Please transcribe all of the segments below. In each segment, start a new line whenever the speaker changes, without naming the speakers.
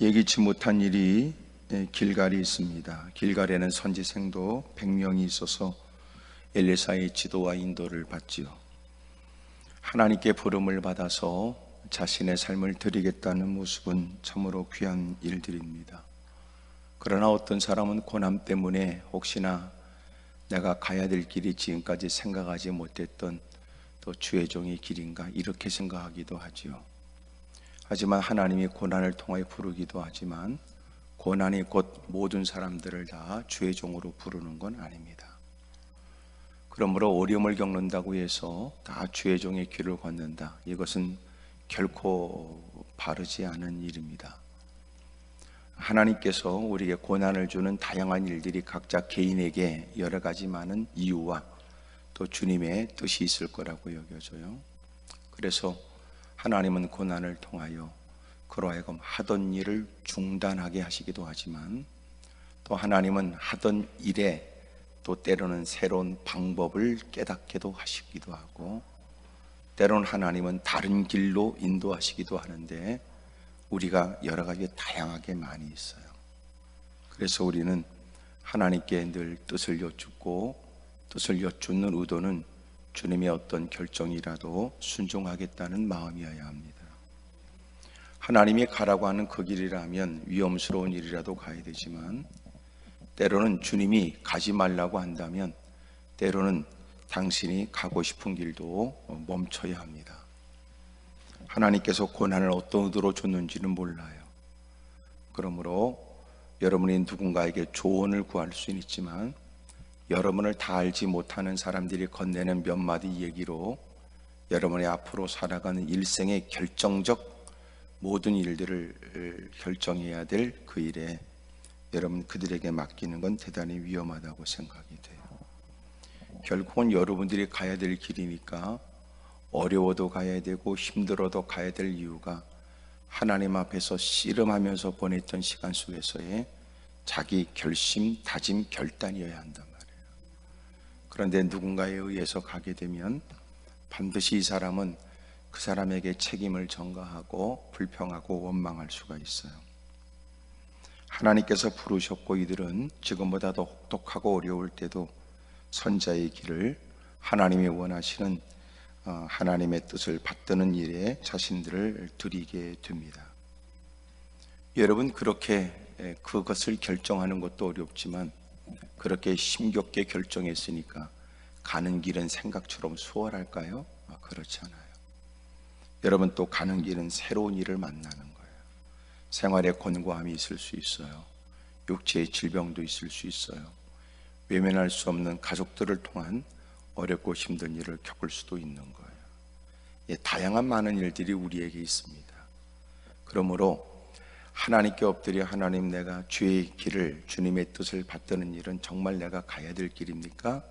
예기치 못한 일이 길갈이 있습니다. 길갈에는 선지생도 100명이 있어서 엘리사의 지도와 인도를 받지요. 하나님께 부름을 받아서 자신의 삶을 드리겠다는 모습은 참으로 귀한 일들입니다. 그러나 어떤 사람은 고난 때문에 혹시나 내가 가야 될 길이 지금까지 생각하지 못했던 또 주의 종의 길인가 이렇게 생각하기도 하지요. 하지만 하나님이 고난을 통하여 부르기도 하지만 고난이 곧 모든 사람들을 다 주의 종으로 부르는 건 아닙니다. 그러므로 어려움을 겪는다고 해서 다 주의 종의 길을 걷는다, 이것은 결코 바르지 않은 일입니다. 하나님께서 우리에게 고난을 주는 다양한 일들이 각자 개인에게 여러 가지 많은 이유와 또 주님의 뜻이 있을 거라고 여겨져요. 그래서 하나님은 고난을 통하여 그로 하여금 하던 일을 중단하게 하시기도 하지만 또 하나님은 하던 일에 또 때로는 새로운 방법을 깨닫게도 하시기도 하고 때로는 하나님은 다른 길로 인도하시기도 하는데 우리가 여러 가지 다양하게 많이 있어요. 그래서 우리는 하나님께 늘 뜻을 여쭙고 뜻을 여쭙는 의도는 주님의 어떤 결정이라도 순종하겠다는 마음이어야 합니다. 하나님이 가라고 하는 그 길이라면 위험스러운 일이라도 가야 되지만 때로는 주님이 가지 말라고 한다면 때로는 당신이 가고 싶은 길도 멈춰야 합니다. 하나님께서 고난을 어떤 의도로 줬는지는 몰라요. 그러므로 여러분이 누군가에게 조언을 구할 수는 있지만 여러분을 다 알지 못하는 사람들이 건네는 몇 마디 얘기로 여러분의 앞으로 살아가는 일생의 결정적 모든 일들을 결정해야 될 그 일에 여러분 그들에게 맡기는 건 대단히 위험하다고 생각이 돼요. 결국은 여러분들이 가야 될 길이니까 어려워도 가야 되고 힘들어도 가야 될 이유가 하나님 앞에서 씨름하면서 보냈던 시간 속에서의 자기 결심, 다짐, 결단이어야 한단 말이에요. 그런데 누군가에 의해서 가게 되면 반드시 이 사람은 그 사람에게 책임을 전가하고 불평하고 원망할 수가 있어요. 하나님께서 부르셨고 이들은 지금보다 더 혹독하고 어려울 때도 선자의 길을 하나님이 원하시는 하나님의 뜻을 받드는 일에 자신들을 드리게 됩니다. 여러분 그렇게 그것을 결정하는 것도 어렵지만 그렇게 힘겹게 결정했으니까 가는 길은 생각처럼 수월할까요? 그렇지 않아요. 여러분 또 가는 길은 새로운 일을 만나는 거예요. 생활에 권고함이 있을 수 있어요. 육체의 질병도 있을 수 있어요. 외면할 수 없는 가족들을 통한 어렵고 힘든 일을 겪을 수도 있는 거예요. 다양한 많은 일들이 우리에게 있습니다. 그러므로 하나님께 엎드려 하나님 내가 주의 길을 주님의 뜻을 받드는 일은 정말 내가 가야 될 길입니까?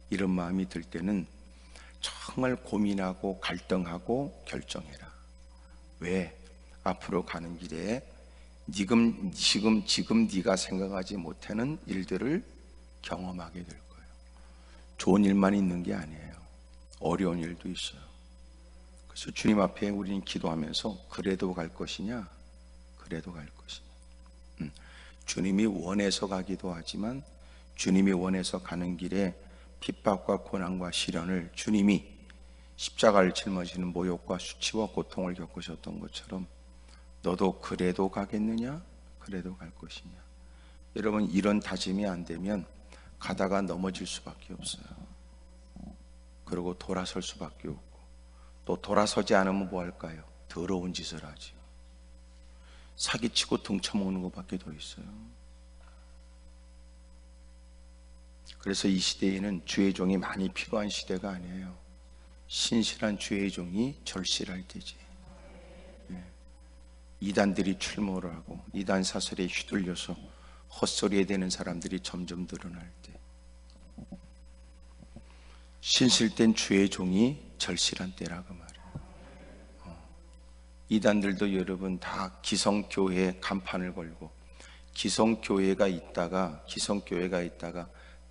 이런 마음이 들 때는 정말 고민하고 갈등하고 결정해라. 왜? 앞으로 가는 길에 지금 네가 생각하지 못하는 일들을 경험하게 될 거예요. 좋은 일만 있는 게 아니에요. 어려운 일도 있어요. 그래서 주님 앞에 우리는 기도하면서 그래도 갈 것이냐? 그래도 갈 것이냐? 주님이 원해서 가기도 하지만 주님이 원해서 가는 길에 핍박과 고난과 시련을 주님이 십자가를 짊어지는 모욕과 수치와 고통을 겪으셨던 것처럼 너도 그래도 가겠느냐? 그래도 갈 것이냐? 여러분 이런 다짐이 안 되면 가다가 넘어질 수밖에 없어요. 그리고 돌아설 수밖에 없고 또 돌아서지 않으면 뭐 할까요? 더러운 짓을 하죠. 사기치고 등쳐먹는 것밖에 더 있어요. 그래서 이 시대에는 주의 종이 많이 필요한 시대가 아니에요. 신실한 주의 종이 절실할 때지. 이단들이 출몰을 하고 이단 사설에 휘둘려서 헛소리에 대는 사람들이 점점 늘어날 때 신실된 주의 종이 절실한 때라고 말해요. 이단들도 여러분 다 기성교회에 간판을 걸고 기성교회가 있다가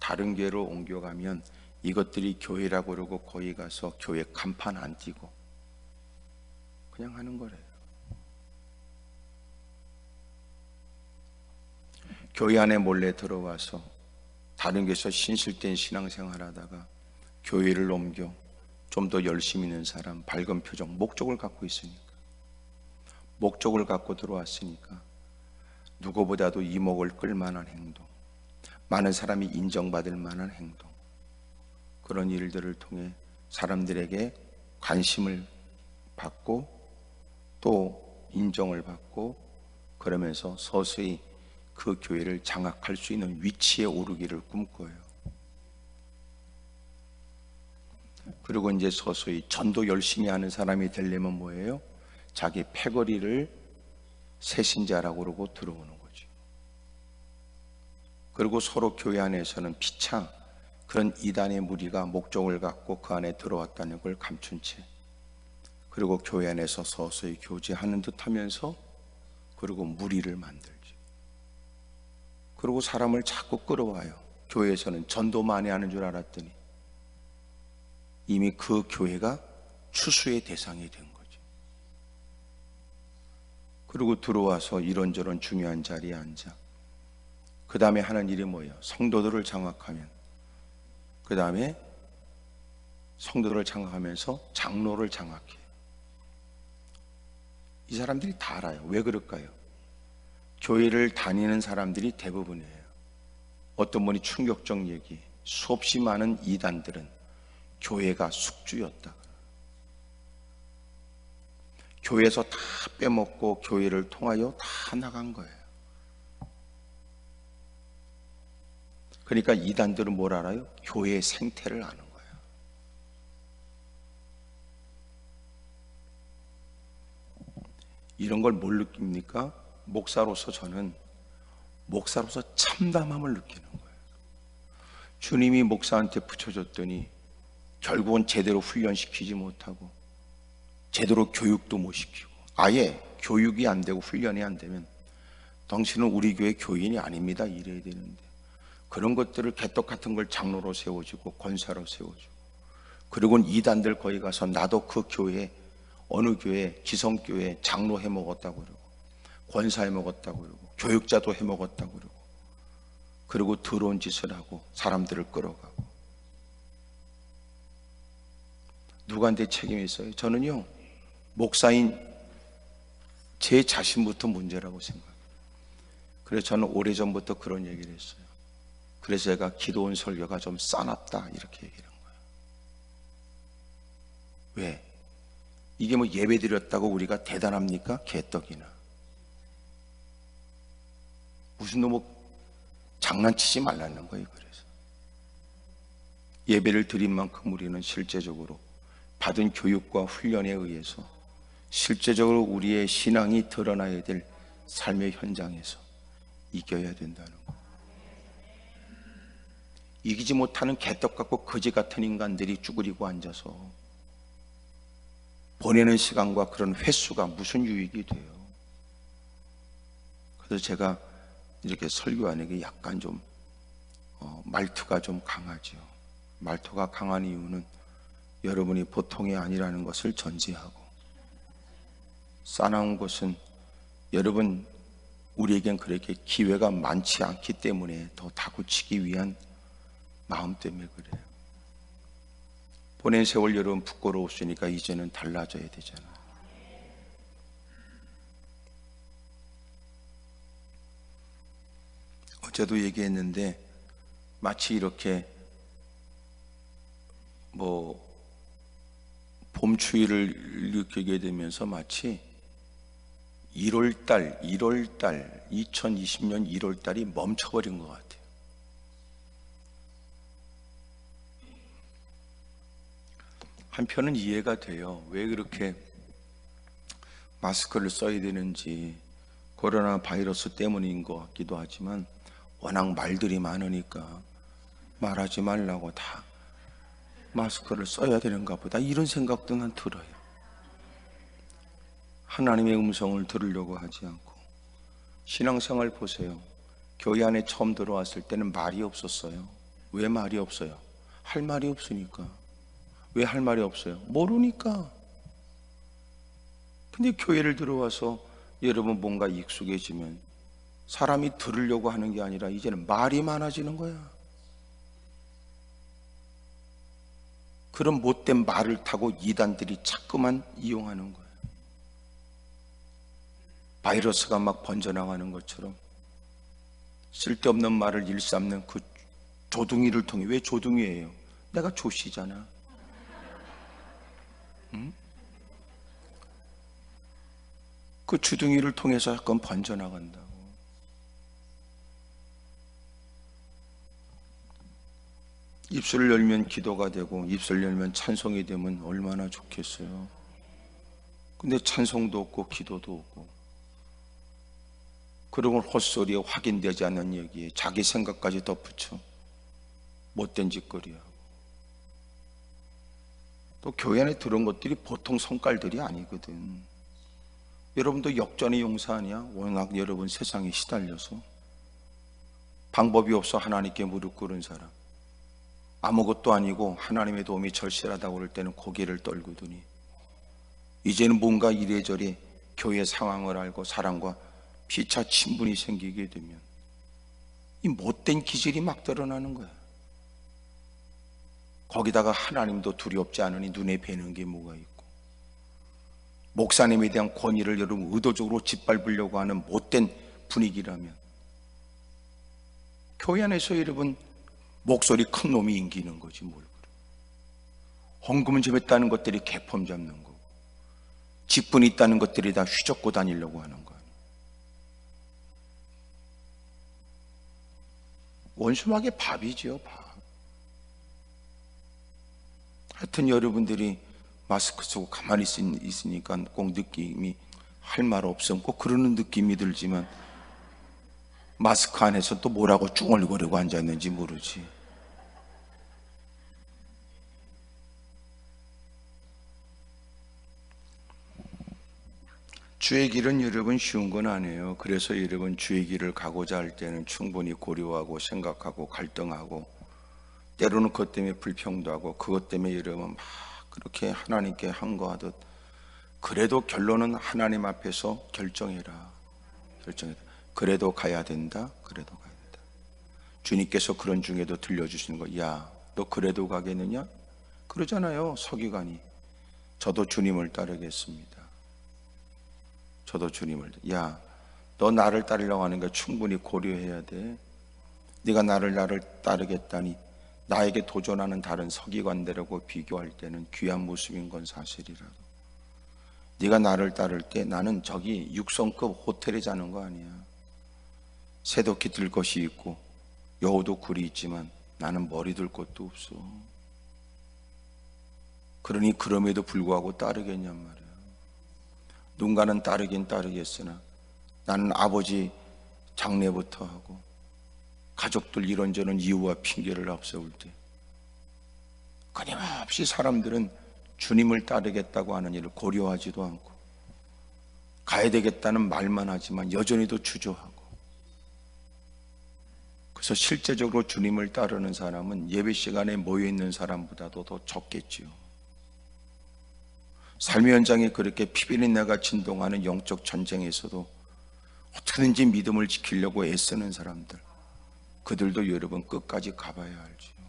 다른 교회로 옮겨가면 이것들이 교회라고 그러고 거기 가서 교회 간판 안 띄고 그냥 하는 거래요. 교회 안에 몰래 들어와서 다른 교회에서 신실된 신앙생활 하다가 교회를 옮겨 좀 더 열심히 있는 사람, 밝은 표정, 목적을 갖고 있으니까, 목적을 갖고 들어왔으니까 누구보다도 이목을 끌만한 행동, 많은 사람이 인정받을 만한 행동, 그런 일들을 통해 사람들에게 관심을 받고 또 인정을 받고, 그러면서 서서히 그 교회를 장악할 수 있는 위치에 오르기를 꿈꿔요. 그리고 이제 서서히 전도 열심히 하는 사람이 되려면 뭐예요? 자기 패거리를 새신자라고 그러고 들어오는 거죠. 그리고 서로 교회 안에서는 피차 그런 이단의 무리가 목적을 갖고 그 안에 들어왔다는 걸 감춘 채, 그리고 교회 안에서 서서히 교제하는 듯 하면서, 그리고 무리를 만들죠. 그리고 사람을 자꾸 끌어와요. 교회에서는 전도 많이 하는 줄 알았더니 이미 그 교회가 추수의 대상이 된 거죠. 그리고 들어와서 이런저런 중요한 자리에 앉아. 그 다음에 하는 일이 뭐예요? 성도들을 장악하면, 그 다음에 성도들을 장악하면서 장로를 장악해요. 이 사람들이 다 알아요. 왜 그럴까요? 교회를 다니는 사람들이 대부분이에요. 어떤 분이 충격적 얘기, 수없이 많은 이단들은 교회가 숙주였다. 교회에서 다 빼먹고 교회를 통하여 다 나간 거예요. 그러니까 이단들은 뭘 알아요? 교회의 생태를 아는 거예요. 이런 걸 뭘 느낍니까? 목사로서 저는 목사로서 참담함을 느끼는 거예요. 주님이 목사한테 붙여줬더니 결국은 제대로 훈련시키지 못하고 제대로 교육도 못 시키고, 아예 교육이 안 되고 훈련이 안 되면 당신은 우리 교회 교인이 아닙니다 이래야 되는데, 그런 것들을 개떡 같은 걸 장로로 세워주고 권사로 세워주고, 그리고는 이단들 거기 가서 나도 그 교회 어느 교회 기성교회 장로 해먹었다고 그러고 권사 해먹었다고 그러고 교육자도 해먹었다고 그러고, 그리고 더러운 짓을 하고 사람들을 끌어가고. 누구한테 책임이 있어요? 저는요, 목사인 제 자신부터 문제라고 생각해요. 그래서 저는 오래전부터 그런 얘기를 했어요. 그래서 제가 기도원 설교가 좀 싸납다 이렇게 얘기를 한 거예요. 왜? 이게 뭐 예배 드렸다고 우리가 대단합니까? 개떡이나. 무슨 놈의 장난치지 말라는 거예요. 그래서 예배를 드린 만큼 우리는 실제적으로 받은 교육과 훈련에 의해서 실제적으로 우리의 신앙이 드러나야 될 삶의 현장에서 이겨야 된다는 거. 이기지 못하는 개떡 같고 거지 같은 인간들이 쭈그리고 앉아서 보내는 시간과 그런 횟수가 무슨 유익이 돼요? 그래서 제가 이렇게 설교하는 게 약간 좀 말투가 좀 강하죠. 말투가 강한 이유는 여러분이 보통이 아니라는 것을 전제하고, 싸나운 것은 여러분 우리에겐 그렇게 기회가 많지 않기 때문에 더 다구치기 위한 마음 때문에 그래요. 보낸 세월 여러분 부끄러웠으니까 이제는 달라져야 되잖아요. 어제도 얘기했는데 마치 이렇게 봄 추위를 느끼게 되면서 마치 1월달 2020년 1월달이 멈춰버린 것 같아요. 한편은 이해가 돼요. 왜 그렇게 마스크를 써야 되는지, 코로나 바이러스 때문인 것 같기도 하지만 워낙 말들이 많으니까 말하지 말라고 다 마스크를 써야 되는가 보다 이런 생각도 난 들어요. 하나님의 음성을 들으려고 하지 않고. 신앙생활 보세요. 교회 안에 처음 들어왔을 때는 말이 없었어요. 왜 말이 없어요? 할 말이 없으니까. 왜 할 말이 없어요? 모르니까. 근데 교회를 들어와서 여러분 뭔가 익숙해지면 사람이 들으려고 하는 게 아니라 이제는 말이 많아지는 거야. 그런 못된 말을 타고 이단들이 자꾸만 이용하는 거야. 바이러스가 막 번져나가는 것처럼 쓸데없는 말을 일삼는 그 조둥이를 통해. 왜 조둥이에요? 내가 조씨잖아. 응? 그 주둥이를 통해서 약간 번져나간다고. 입술을 열면 기도가 되고 입술을 열면 찬송이 되면 얼마나 좋겠어요. 근데 찬송도 없고 기도도 없고, 그리고 헛소리에 확인되지 않는 얘기에 자기 생각까지 덧붙여 못된 짓거리야. 또 교회 안에 들은 것들이 보통 성깔들이 아니거든. 여러분도 역전의 용사 아니야? 워낙 여러분 세상에 시달려서 방법이 없어 하나님께 무릎 꿇은 사람, 아무것도 아니고 하나님의 도움이 절실하다고 그럴 때는 고개를 떨구더니 이제는 뭔가 이래저래 교회 상황을 알고 사람과 피차 친분이 생기게 되면 이 못된 기질이 막 드러나는 거야. 거기다가 하나님도 두렵지 않으니 눈에 뵈는 게 뭐가 있고, 목사님에 대한 권위를 여러분 의도적으로 짓밟으려고 하는 못된 분위기라면, 교회 안에서 여러분 목소리 큰 놈이 인기는 거지 뭘 그래. 헌금을 좀 했다는 것들이 개폼 잡는 거고, 직분이 있다는 것들이 다 휘젓고 다니려고 하는 거 아니에요. 원수막의 밥이지요, 밥. 하여튼 여러분들이 마스크 쓰고 가만히 있으니까 꼭 느낌이 할 말 없으면 꼭 그러는 느낌이 들지만, 마스크 안에서 또 뭐라고 쭈글거리고 앉아있는지 모르지. 주의 길은 여러분 쉬운 건 아니에요. 그래서 여러분 주의 길을 가고자 할 때는 충분히 고려하고 생각하고 갈등하고, 때로는 그것 때문에 불평도 하고, 그것 때문에 여러분 막 그렇게 하나님께 항거하듯, 그래도 결론은 하나님 앞에서 결정해라. 그래도 가야 된다. 그래도 가야 된다. 주님께서 그런 중에도 들려주시는 거, 야, 너 그래도 가겠느냐? 그러잖아요, 서기관이. 저도 주님을 따르겠습니다. 저도 주님을. 야, 너 나를 따르려고 하는 거 충분히 고려해야 돼. 네가 나를 따르겠다니 나에게 도전하는 다른 서기관들하고 비교할 때는 귀한 모습인 건 사실이라도, 네가 나를 따를 때 나는 저기 6성급 호텔에 자는 거 아니야. 새도 깃들 것이 있고 여우도 굴이 있지만 나는 머리 둘 것도 없어. 그러니 그럼에도 불구하고 따르겠냔 말이야. 누군가는 따르긴 따르겠으나 나는 아버지 장례부터 하고 가족들 이런저런 이유와 핑계를 앞세울 때 끊임없이 사람들은 주님을 따르겠다고 하는 일을 고려하지도 않고, 가야 되겠다는 말만 하지만 여전히도 주저하고, 그래서 실제적으로 주님을 따르는 사람은 예배 시간에 모여있는 사람보다도 더 적겠지요. 삶의 현장에 그렇게 피비린내가 진동하는 영적 전쟁에서도 어떻게든지 믿음을 지키려고 애쓰는 사람들, 그들도 여러분 끝까지 가봐야 알지요.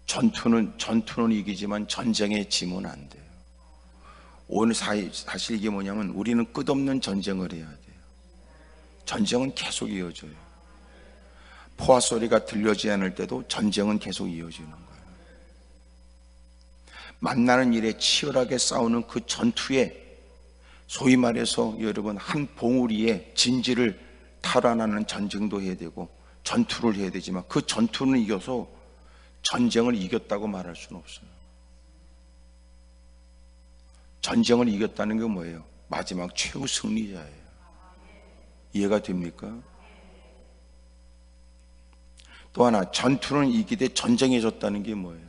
전투는 이기지만 전쟁에 지면 안 돼요. 오늘 사실 이게 뭐냐면, 우리는 끝없는 전쟁을 해야 돼요. 전쟁은 계속 이어져요. 포화 소리가 들려지지 않을 때도 전쟁은 계속 이어지는 거예요. 만나는 일에 치열하게 싸우는 그 전투에, 소위 말해서 여러분 한 봉우리에 진지를 탈환하는 전쟁도 해야 되고 전투를 해야 되지만, 그 전투는 이겨서 전쟁을 이겼다고 말할 수는 없어요. 전쟁을 이겼다는 게 뭐예요? 마지막 최후 승리자예요. 이해가 됩니까? 또 하나, 전투는 이기되 전쟁에 졌다는 게 뭐예요?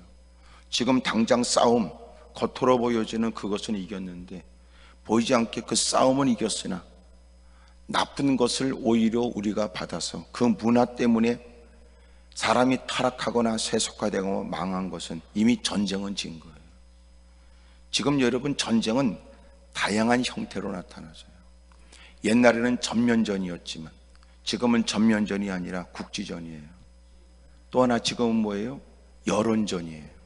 지금 당장 싸움, 겉으로 보여지는 그것은 이겼는데 보이지 않게 그 싸움은 이겼으나 나쁜 것을 오히려 우리가 받아서 그 문화 때문에 사람이 타락하거나 세속화되고 망한 것은 이미 전쟁은 진 거예요. 지금 여러분 전쟁은 다양한 형태로 나타나서요. 옛날에는 전면전이었지만 지금은 전면전이 아니라 국지전이에요. 또 하나 지금은 뭐예요? 여론전이에요.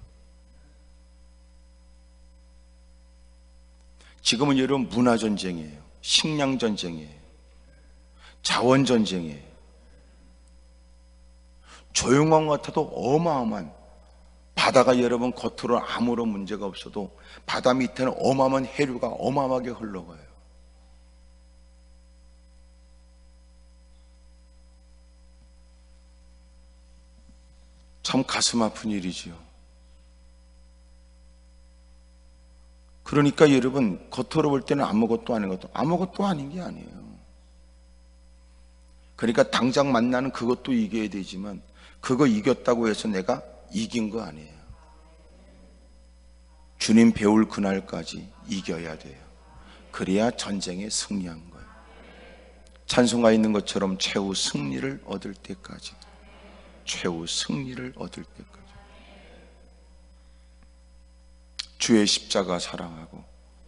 지금은 여러분 문화전쟁이에요. 식량전쟁이에요. 자원전쟁이에요. 조용한 것 같아도 어마어마한, 바다가 여러분 겉으로 아무런 문제가 없어도 바다 밑에는 어마어마한 해류가 어마어마하게 흘러가요. 참 가슴 아픈 일이지요. 그러니까 여러분 겉으로 볼 때는 아무것도 아닌 게 아니에요. 그러니까 당장 만나는 그것도 이겨야 되지만 그거 이겼다고 해서 내가 이긴 거 아니에요. 주님 배울 그날까지 이겨야 돼요. 그래야 전쟁에 승리한 거예요. 찬송가 있는 것처럼 최후 승리를 얻을 때까지, 최후 승리를 얻을 때까지 주의 십자가 사랑하고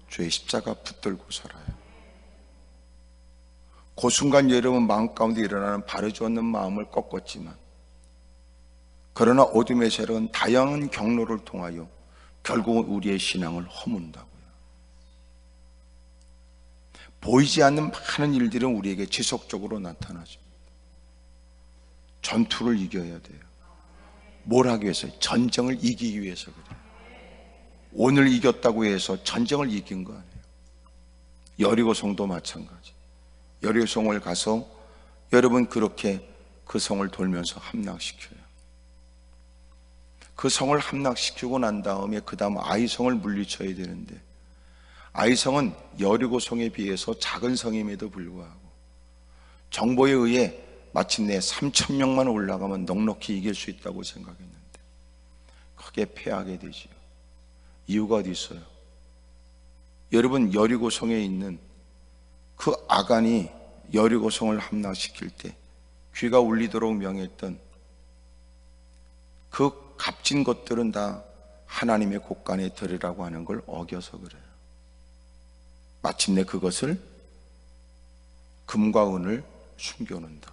주의 십자가 붙들고 살아요. 그 순간 여러분 마음 가운데 일어나는 바르지 않는 마음을 꺾었지만, 그러나 어둠의 세력은 다양한 경로를 통하여 결국은 우리의 신앙을 허문다고요. 보이지 않는 많은 일들은 우리에게 지속적으로 나타나죠. 전투를 이겨야 돼요. 뭘 하기 위해서요? 전쟁을 이기기 위해서 그래요. 오늘 이겼다고 해서 전쟁을 이긴 거 아니에요. 여리고성도 마찬가지. 여리고성을 가서 여러분 그렇게 그 성을 돌면서 함락시켜요. 그 성을 함락시키고 난 다음에 그 다음 아이성을 물리쳐야 되는데, 아이성은 여리고성에 비해서 작은 성임에도 불구하고 정보에 의해 마침내 3,000명만 올라가면 넉넉히 이길 수 있다고 생각했는데 크게 패하게 되지요. 이유가 어디 있어요? 여러분 여리고성에 있는 그 아간이 여리고성을 함락시킬 때 귀가 울리도록 명했던 그 값진 것들은 다 하나님의 곳간에 들으라고 하는 걸 어겨서 그래요. 마침내 그것을 금과 은을 숨겨놓는다.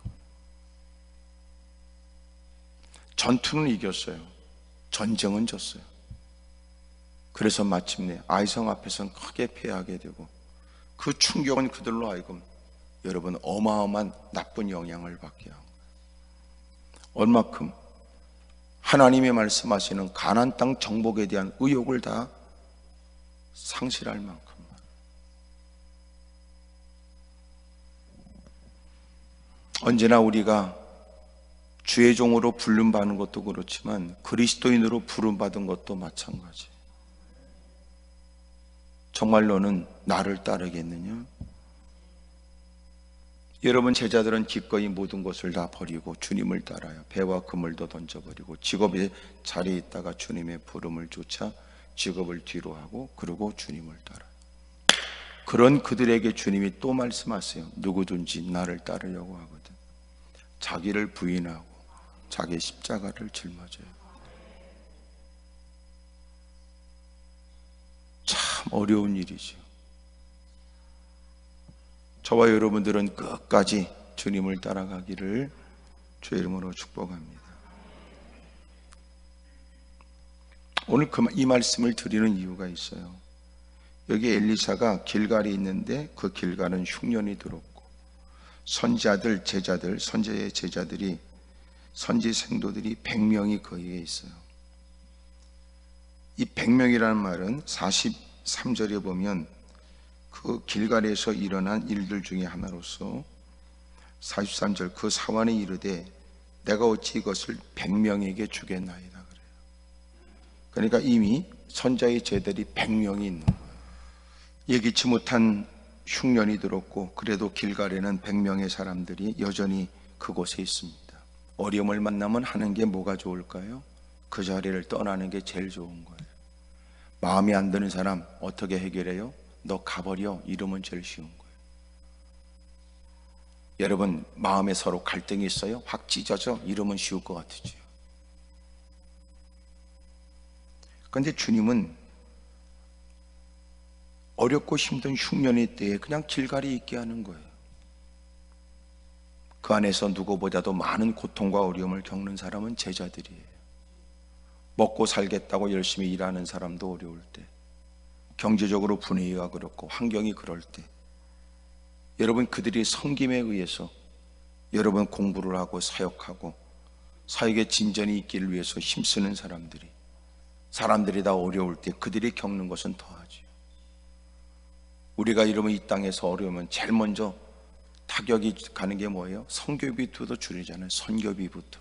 전투는 이겼어요. 전쟁은 졌어요. 그래서 마침내 아이성 앞에서는 크게 패하게 되고, 그 충격은 그들로 하여금 여러분 어마어마한 나쁜 영향을 받게 한 거예요. 얼마큼? 하나님의 말씀하시는 가나안 땅 정복에 대한 의욕을 다 상실할 만큼. 언제나 우리가 주의 종으로 부름받는 것도 그렇지만 그리스도인으로 부름받은 것도 마찬가지. 정말 너는 나를 따르겠느냐? 여러분 제자들은 기꺼이 모든 것을 다 버리고 주님을 따라요. 배와 그물도 던져버리고 직업의 자리에 있다가 주님의 부름을 쫓아 직업을 뒤로 하고 그러고 주님을 따라요. 그런 그들에게 주님이 또 말씀하세요. 누구든지 나를 따르려고 하거든 자기를 부인하고 자기 십자가를 짊어져요. 참 어려운 일이죠. 저와 여러분들은 끝까지 주님을 따라가기를 주의 이름으로 축복합니다. 오늘 이 말씀을 드리는 이유가 있어요. 여기 엘리사가 길갈이 있는데 그 길갈은 흉년이 들었고 선지자들, 제자들, 선지자의 제자들이, 선지 생도들이 100명이 거기에 있어요. 이 100명이라는 말은 43절에 보면 그 길갈에서 일어난 일들 중에 하나로서 43절 그 사환이 이르되 내가 어찌 이것을 100명에게 주겠나이다 그래요. 그러니까 이미 선지자의 제자들이 100명이 있는 거예요. 예기치 못한 흉년이 들었고 그래도 길갈에는 100명의 사람들이 여전히 그곳에 있습니다. 어려움을 만나면 하는 게 뭐가 좋을까요? 그 자리를 떠나는 게 제일 좋은 거예요. 마음에 안 드는 사람 어떻게 해결해요? 너 가버려 이러면 제일 쉬운 거예요. 여러분 마음에 서로 갈등이 있어요? 확 찢어져 이러면 쉬울 것 같으죠. 그런데 주님은 어렵고 힘든 흉년의 때에 그냥 길갈이 있게 하는 거예요. 그 안에서 누구보다도 많은 고통과 어려움을 겪는 사람은 제자들이에요. 먹고 살겠다고 열심히 일하는 사람도 어려울 때, 경제적으로 분위기가 그렇고 환경이 그럴 때, 여러분 그들이 섬김에 의해서 여러분 공부를 하고 사역하고 사역의 진전이 있기를 위해서 힘쓰는 사람들이 다 어려울 때 그들이 겪는 것은 더하지요. 우리가 여러분 이 땅에서 어려우면 제일 먼저 타격이 가는 게 뭐예요? 선교비부터 줄이잖아요. 선교비부터.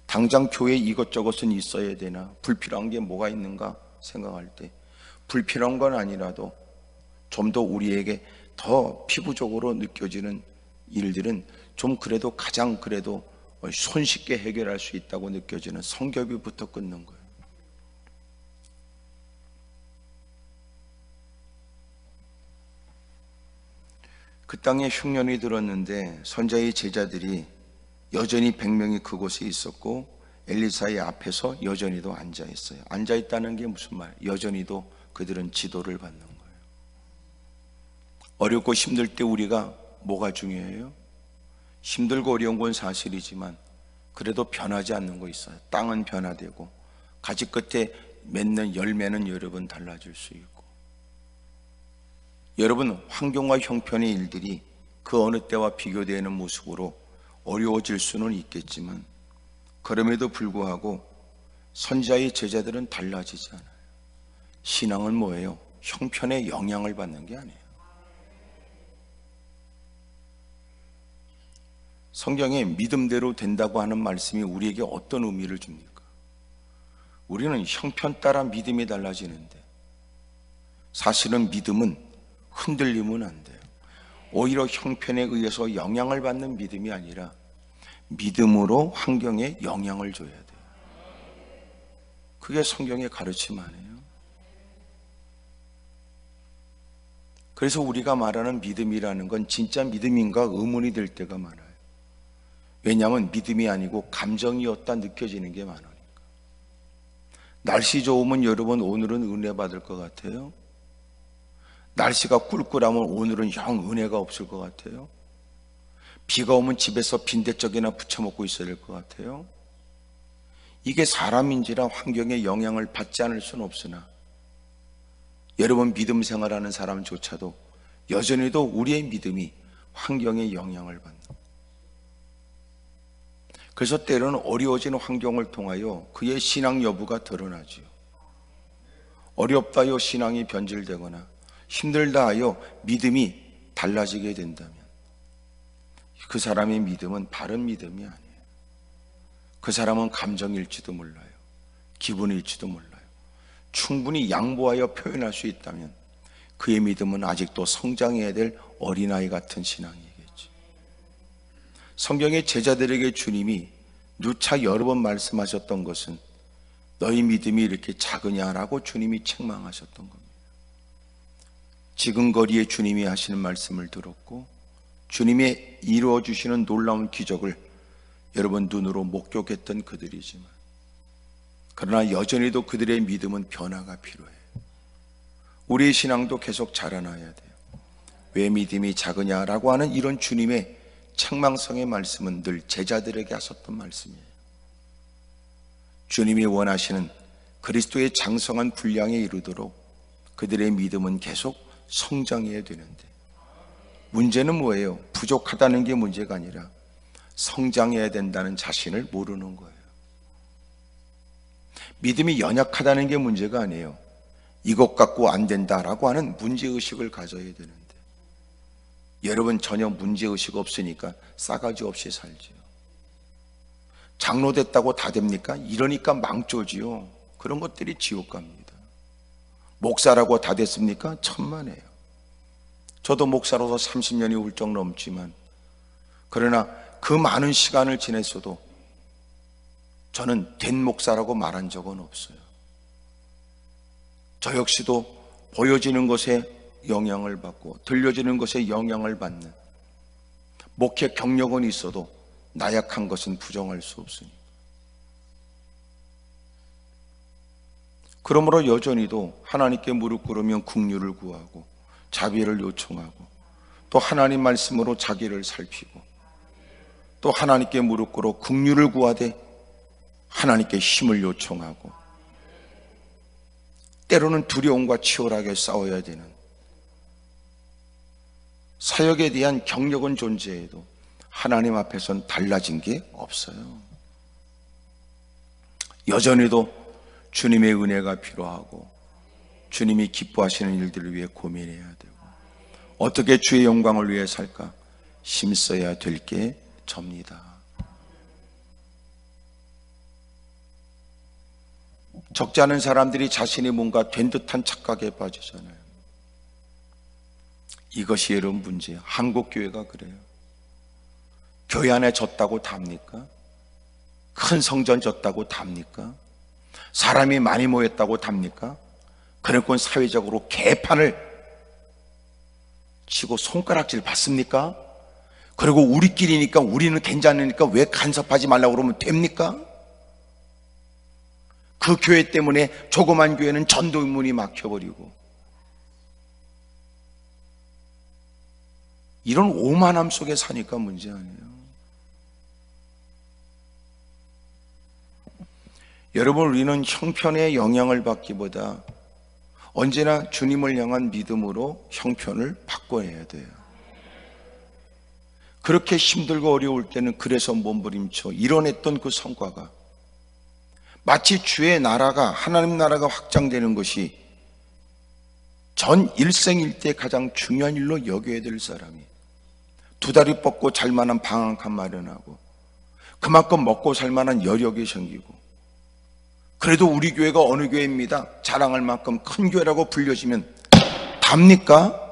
당장 교회에 이것저것은 있어야 되나? 불필요한 게 뭐가 있는가 생각할 때 불필요한 건 아니라도 좀 더 우리에게 더 피부적으로 느껴지는 일들은 좀 그래도 가장 그래도 손쉽게 해결할 수 있다고 느껴지는 선교비부터 끊는 거예요. 그 땅에 흉년이 들었는데 선자의 제자들이 여전히 100명이 그곳에 있었고 엘리사의 앞에서 여전히도 앉아 있어요. 앉아 있다는 게 무슨 말? 여전히도 그들은 지도를 받는 거예요. 어렵고 힘들 때 우리가 뭐가 중요해요? 힘들고 어려운 건 사실이지만 그래도 변하지 않는 거 있어요. 땅은 변화되고 가지 끝에 맺는 열매는 여러분 달라질 수 있고, 여러분 환경과 형편의 일들이 그 어느 때와 비교되는 모습으로 어려워질 수는 있겠지만 그럼에도 불구하고 선지자의 제자들은 달라지지 않아요. 신앙은 뭐예요? 형편의 영향을 받는 게 아니에요. 성경에 믿음대로 된다고 하는 말씀이 우리에게 어떤 의미를 줍니까? 우리는 형편 따라 믿음이 달라지는데 사실은 믿음은 흔들리면 안 돼요. 오히려 형편에 의해서 영향을 받는 믿음이 아니라 믿음으로 환경에 영향을 줘야 돼요. 그게 성경의 가르침 아니에요. 그래서 우리가 말하는 믿음이라는 건 진짜 믿음인가 의문이 들 때가 많아요. 왜냐하면 믿음이 아니고 감정이었다 느껴지는 게 많으니까. 날씨 좋으면 여러분 오늘은 은혜 받을 것 같아요? 날씨가 꿀꿀하면 오늘은 영 은혜가 없을 것 같아요? 비가 오면 집에서 빈대떡이나 부쳐 먹고 있어야 될 것 같아요? 이게 사람인지라 환경에 영향을 받지 않을 수는 없으나 여러분 믿음 생활하는 사람조차도 여전히도 우리의 믿음이 환경에 영향을 받는, 그래서 때로는 어려워지는 환경을 통하여 그의 신앙 여부가 드러나지요. 어렵다 하여 신앙이 변질되거나 힘들다 하여 믿음이 달라지게 된다면 그 사람의 믿음은 바른 믿음이 아니에요. 그 사람은 감정일지도 몰라요. 기분일지도 몰라요. 충분히 양보하여 표현할 수 있다면 그의 믿음은 아직도 성장해야 될 어린아이 같은 신앙이겠지. 성경의 제자들에게 주님이 누차 여러 번 말씀하셨던 것은 너희 믿음이 이렇게 작으냐라고 주님이 책망하셨던 겁니다. 지근거리에 주님이 하시는 말씀을 들었고 주님의 이루어 주시는 놀라운 기적을 여러분 눈으로 목격했던 그들이지만 그러나 여전히도 그들의 믿음은 변화가 필요해요. 우리의 신앙도 계속 자라나야 돼요. 왜 믿음이 작으냐라고 하는 이런 주님의 책망성의 말씀은 늘 제자들에게 하셨던 말씀이에요. 주님이 원하시는 그리스도의 장성한 분량에 이르도록 그들의 믿음은 계속 성장해야 되는데 문제는 뭐예요? 부족하다는 게 문제가 아니라 성장해야 된다는 자신을 모르는 거예요. 믿음이 연약하다는 게 문제가 아니에요. 이것 갖고 안 된다라고 하는 문제의식을 가져야 되는데 여러분 전혀 문제의식 없으니까 싸가지 없이 살지요. 장로 됐다고 다 됩니까? 이러니까 망조지요. 그런 것들이 지옥 갑니다. 목사라고 다 됐습니까? 천만에요. 저도 목사로서 30년이 훌쩍 넘지만 그러나 그 많은 시간을 지냈어도 저는 된 목사라고 말한 적은 없어요. 저 역시도 보여지는 것에 영향을 받고 들려지는 것에 영향을 받는 목회 경력은 있어도 나약한 것은 부정할 수 없으니 그러므로 여전히도 하나님께 무릎 꿇으면 긍휼을 구하고 자비를 요청하고 또 하나님 말씀으로 자기를 살피고 또 하나님께 무릎 꿇어 긍휼을 구하되 하나님께 힘을 요청하고 때로는 두려움과 치열하게 싸워야 되는 사역에 대한 경력은 존재해도 하나님 앞에선 달라진 게 없어요. 여전히도 주님의 은혜가 필요하고 주님이 기뻐하시는 일들을 위해 고민해야 되고 어떻게 주의 영광을 위해 살까 힘써야 될 게 접니다. 적지 않은 사람들이 자신이 뭔가 된 듯한 착각에 빠지잖아요. 이것이 여러분 문제예요. 한국교회가 그래요. 교회 안에 졌다고 답니까? 큰 성전 졌다고 답니까? 사람이 많이 모였다고 답니까? 그러니까 사회적으로 개판을 치고 손가락질 받습니까? 그리고 우리끼리니까 우리는 괜찮으니까 왜 간섭하지 말라고 그러면 됩니까? 그 교회 때문에 조그만 교회는 전도문이 막혀버리고 이런 오만함 속에 사니까 문제 아니에요. 여러분, 우리는 형편의 영향을 받기보다 언제나 주님을 향한 믿음으로 형편을 바꿔야 돼요. 그렇게 힘들고 어려울 때는 그래서 몸부림쳐 이뤄냈던 그 성과가 마치 주의 나라가, 하나님 나라가 확장되는 것이 전 일생일대 가장 중요한 일로 여겨야 될 사람이 두 다리 뻗고 잘 만한 방 한 칸 마련하고 그만큼 먹고 살 만한 여력이 생기고 그래도 우리 교회가 어느 교회입니다 자랑할 만큼 큰 교회라고 불려지면 답니까?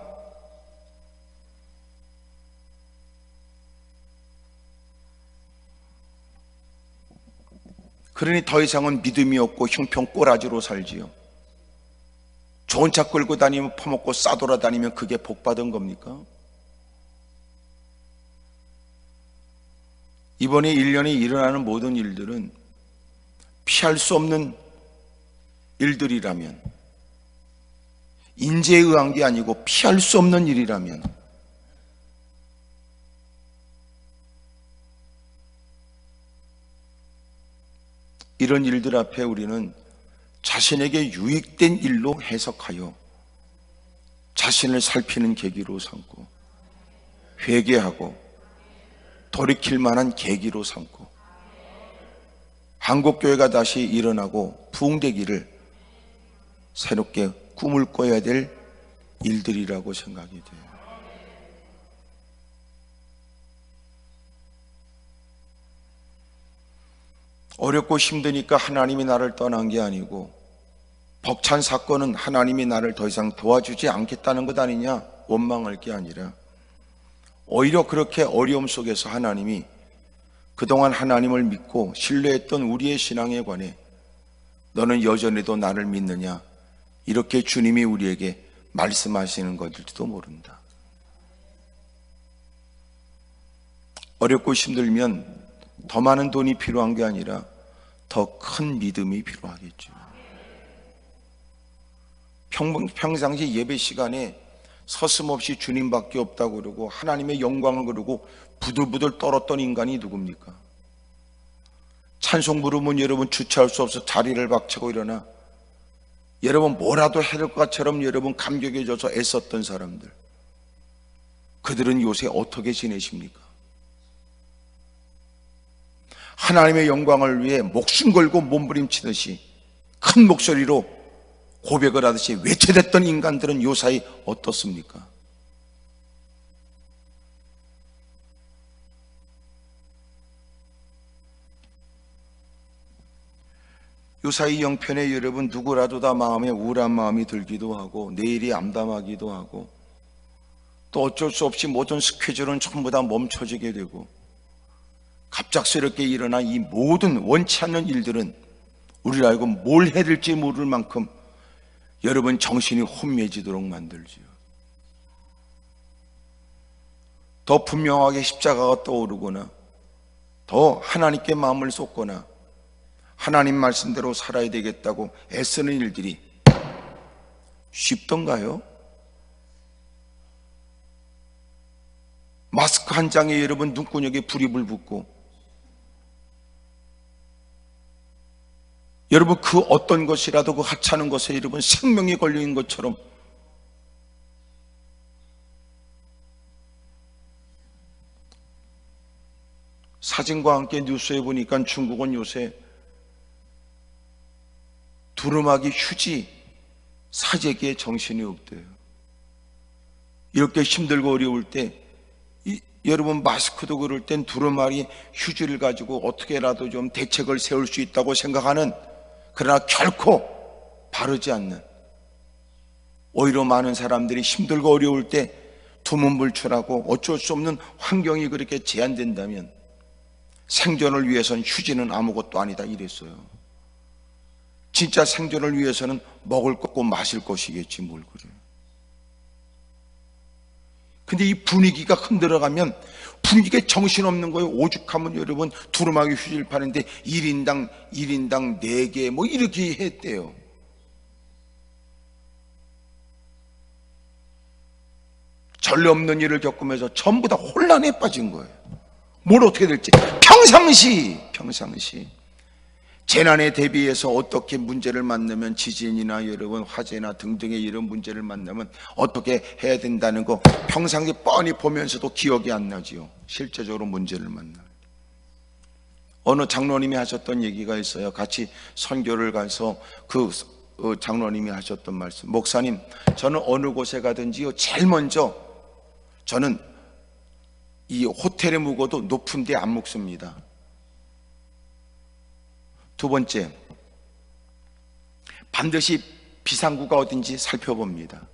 그러니 더 이상은 믿음이 없고 형편 꼬라지로 살지요. 좋은 차 끌고 다니면 퍼먹고 싸돌아다니면 그게 복받은 겁니까? 이번에 1년에 일어나는 모든 일들은 피할 수 없는 일들이라면, 인재에 의한 게 아니고 피할 수 없는 일이라면 이런 일들 앞에 우리는 자신에게 유익된 일로 해석하여 자신을 살피는 계기로 삼고 회개하고 돌이킬 만한 계기로 삼고 한국교회가 다시 일어나고 부흥되기를 새롭게 꿈을 꿔야 될 일들이라고 생각이 돼요. 어렵고 힘드니까 하나님이 나를 떠난 게 아니고 벅찬 사건은 하나님이 나를 더 이상 도와주지 않겠다는 것 아니냐 원망할 게 아니라 오히려 그렇게 어려움 속에서 하나님이 그동안 하나님을 믿고 신뢰했던 우리의 신앙에 관해 너는 여전히도 나를 믿느냐 이렇게 주님이 우리에게 말씀하시는 것일지도 모른다. 어렵고 힘들면 더 많은 돈이 필요한 게 아니라 더 큰 믿음이 필요하겠죠. 평상시 예배 시간에 서슴없이 주님밖에 없다고 그러고 하나님의 영광을 그러고 부들부들 떨었던 인간이 누굽니까? 찬송 부르면 여러분 주체할 수 없어 자리를 박차고 일어나 여러분 뭐라도 해야 될 것처럼 여러분 감격에 져서 애썼던 사람들, 그들은 요새 어떻게 지내십니까? 하나님의 영광을 위해 목숨 걸고 몸부림치듯이 큰 목소리로 고백을 하듯이 외쳐댔던 인간들은 요사이 어떻습니까? 요사이 영편에 여러분 누구라도 다 마음에 우울한 마음이 들기도 하고 내일이 암담하기도 하고 또 어쩔 수 없이 모든 스케줄은 전부 다 멈춰지게 되고 갑작스럽게 일어난 이 모든 원치 않는 일들은 우리를 알고 뭘 해야 될지 모를 만큼 여러분 정신이 혼미해지도록 만들지요. 더 분명하게 십자가가 떠오르거나 더 하나님께 마음을 쏟거나 하나님 말씀대로 살아야 되겠다고 애쓰는 일들이 쉽던가요? 마스크 한 장에 여러분 눈구녕에 불이 붙고, 여러분 그 어떤 것이라도 그 하찮은 것에 여러분 생명이 걸린 것처럼 사진과 함께 뉴스에 보니까 중국은 요새 두루마기 휴지 사재기에 정신이 없대요. 이렇게 힘들고 어려울 때 여러분 마스크도 그럴 땐 두루마기 휴지를 가지고 어떻게라도 좀 대책을 세울 수 있다고 생각하는, 그러나 결코 바르지 않는, 오히려 많은 사람들이 힘들고 어려울 때 두문불출하고 어쩔 수 없는 환경이 그렇게 제한된다면 생존을 위해서는 휴지는 아무것도 아니다 이랬어요. 진짜 생존을 위해서는 먹을 것고 마실 것이겠지 뭘 그래요. 근데 이 분위기가 흔들어가면 분위기에 정신없는 거예요. 오죽하면 여러분 두루마기 휴지를 파는데 1인당 4개 뭐 이렇게 했대요. 전례 없는 일을 겪으면서 전부 다 혼란에 빠진 거예요. 뭘 어떻게 될지. 평상시 재난에 대비해서 어떻게 문제를 만나면, 지진이나 여러분 화재나 등등의 이런 문제를 만나면 어떻게 해야 된다는 거 평상시 뻔히 보면서도 기억이 안 나지요. 실제적으로 문제를 만나요. 어느 장로님이 하셨던 얘기가 있어요. 같이 선교를 가서 그 장로님이 하셨던 말씀, 목사님 저는 어느 곳에 가든지요 제일 먼저 저는 이 호텔에 묵어도 높은 데 안 묵습니다. 두 번째, 반드시 비상구가 어딘지 살펴봅니다.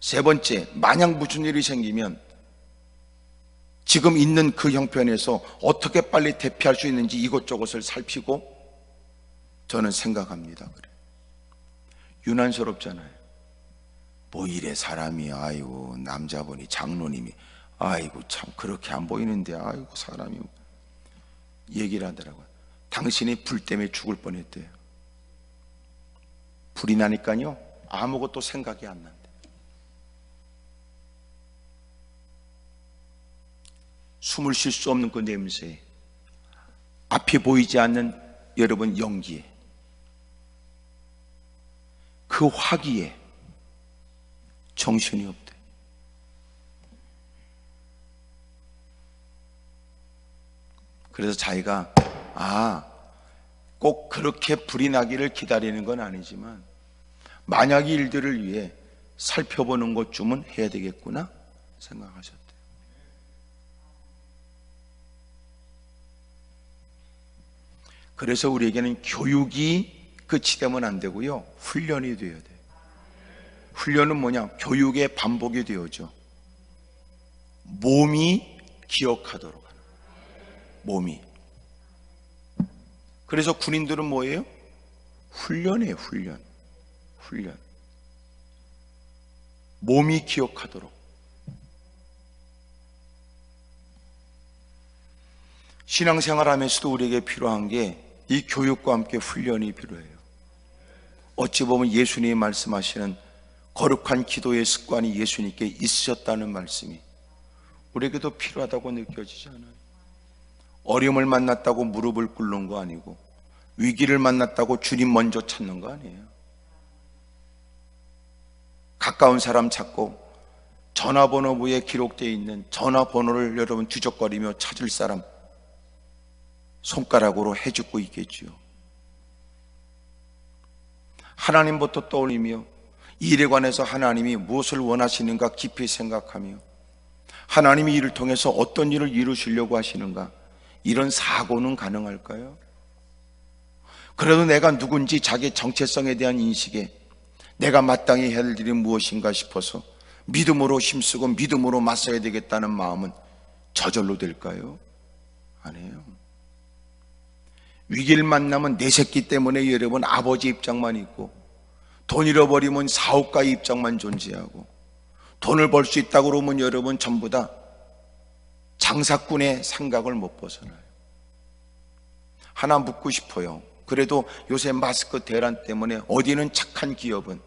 세 번째, 만약 무슨 일이 생기면 지금 있는 그 형편에서 어떻게 빨리 대피할 수 있는지 이것저것을 살피고 저는 생각합니다. 그래. 유난스럽잖아요. 뭐 이래 사람이, 아이고 남자분이 장로님이, 아이고 참 그렇게 안 보이는데, 아이고 사람이, 얘기를 하더라고요. 당신이 불 때문에 죽을 뻔했대요. 불이 나니까요 아무것도 생각이 안 난대. 숨을 쉴 수 없는 그 냄새, 앞이 보이지 않는 여러분 연기에, 그 화기에 정신이 없대. 그래서 자기가 꼭 그렇게 불이 나기를 기다리는 건 아니지만 만약의 일들을 위해 살펴보는 것쯤은 해야 되겠구나 생각하셨대요. 그래서 우리에게는 교육이 끝이 되면 안 되고요, 훈련이 되어야 돼요. 훈련은 뭐냐? 교육의 반복이 되어죠. 몸이 기억하도록 하는 거예요. 몸이. 그래서 군인들은 뭐예요? 훈련이에요. 훈련. 몸이 기억하도록. 신앙생활 하면서도 우리에게 필요한 게 이 교육과 함께 훈련이 필요해요. 어찌 보면 예수님이 말씀하시는 거룩한 기도의 습관이 예수님께 있으셨다는 말씀이 우리에게도 필요하다고 느껴지지 않아요? 어려움을 만났다고 무릎을 꿇는 거 아니고, 위기를 만났다고 주님 먼저 찾는 거 아니에요. 가까운 사람 찾고 전화번호부에 기록되어 있는 전화번호를 여러분 뒤적거리며 찾을 사람 손가락으로 해주고 있겠지요. 하나님부터 떠올리며 일에 관해서 하나님이 무엇을 원하시는가 깊이 생각하며 하나님이 이를 통해서 어떤 일을 이루시려고 하시는가, 이런 사고는 가능할까요? 그래도 내가 누군지 자기 정체성에 대한 인식에 내가 마땅히 해야 할 일이 무엇인가 싶어서 믿음으로 힘쓰고 믿음으로 맞서야 되겠다는 마음은 저절로 될까요? 아니에요. 위기를 만나면 내 새끼 때문에 여러분 아버지 입장만 있고, 돈 잃어버리면 사업가의 입장만 존재하고, 돈을 벌 수 있다고 그러면 여러분 전부 다 장사꾼의 생각을 못 벗어나요. 하나 묻고 싶어요. 그래도 요새 마스크 대란 때문에 어디는 착한 기업은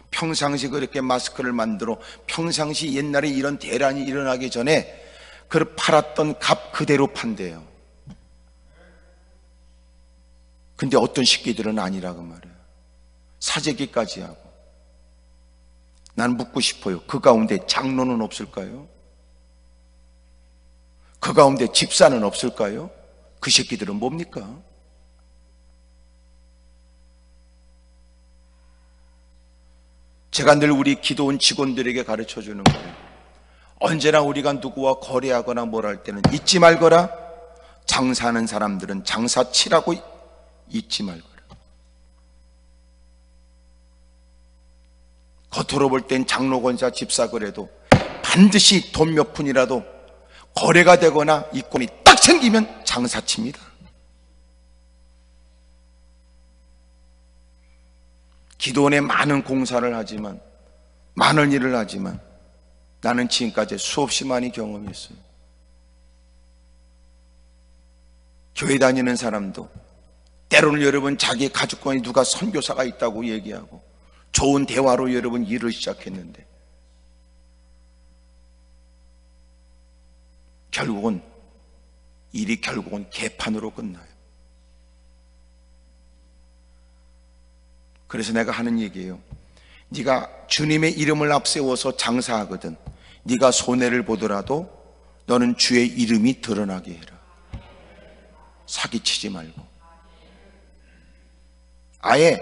평상시 그렇게 마스크를 만들어 평상시 옛날에 이런 대란이 일어나기 전에 그 팔았던 값 그대로 판대요. 근데 어떤 식기들은 아니라고 말해요. 사재기까지 하고. 난 묻고 싶어요. 그 가운데 장로는 없을까요? 그 가운데 집사는 없을까요? 그 새끼들은 뭡니까? 제가 늘 우리 기도원 직원들에게 가르쳐 주는 거예요. 언제나 우리가 누구와 거래하거나 뭘 할 때는 잊지 말거라. 장사하는 사람들은 장사 치라고 잊지 말거라. 겉으로 볼 땐 장로, 권사, 집사 그래도 반드시 돈 몇 푼이라도 거래가 되거나 이권이 딱 생기면 장사칩니다. 기도원에 많은 공사를 하지만, 많은 일을 하지만 나는 지금까지 수없이 많이 경험했어요. 교회 다니는 사람도 때로는 여러분 자기 가족관에 누가 선교사가 있다고 얘기하고 좋은 대화로 여러분 일을 시작했는데 결국은 일이 개판으로 끝나요. 그래서 내가 하는 얘기예요. 네가 주님의 이름을 앞세워서 장사하거든 네가 손해를 보더라도 너는 주의 이름이 드러나게 해라. 사기치지 말고. 아예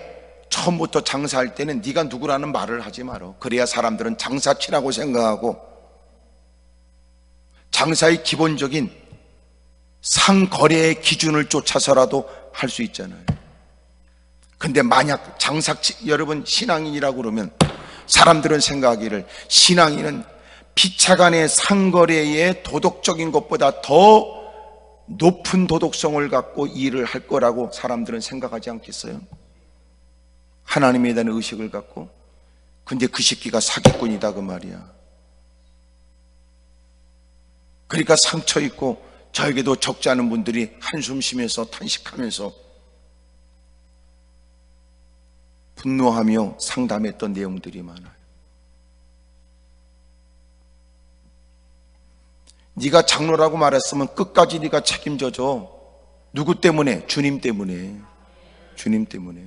처음부터 장사할 때는 네가 누구라는 말을 하지 마라. 그래야 사람들은 장사치라고 생각하고 장사의 기본적인 상거래의 기준을 쫓아서라도 할 수 있잖아요. 근데 만약 여러분 신앙인이라고 그러면 사람들은 생각하기를 신앙인은 피차간의 상거래의 도덕적인 것보다 더 높은 도덕성을 갖고 일을 할 거라고 사람들은 생각하지 않겠어요? 하나님에 대한 의식을 갖고. 근데 그 새끼가 사기꾼이다 그 말이야. 그러니까 상처 있고 저에게도 적지 않은 분들이 한숨 쉬면서 탄식하면서 분노하며 상담했던 내용들이 많아요. 네가 장로라고 말했으면 끝까지 네가 책임져줘. 누구 때문에? 주님 때문에. 주님 때문에.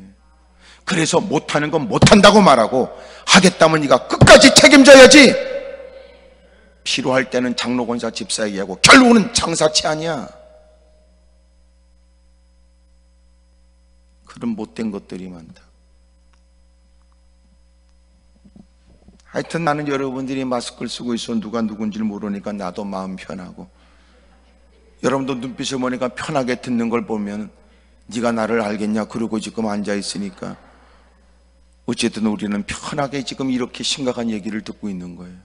그래서 못하는 건 못한다고 말하고 하겠다면 네가 끝까지 책임져야지. 필요할 때는 장로, 권사, 집사 얘기하고 결국은 장사치 아니야. 그런 못된 것들이 많다. 하여튼 나는 여러분들이 마스크를 쓰고 있어 누가 누군지 모르니까 나도 마음 편하고 여러분도 눈빛을 보니까 편하게 듣는 걸 보면 네가 나를 알겠냐 그러고 지금 앉아 있으니까 어쨌든 우리는 편하게 지금 이렇게 심각한 얘기를 듣고 있는 거예요.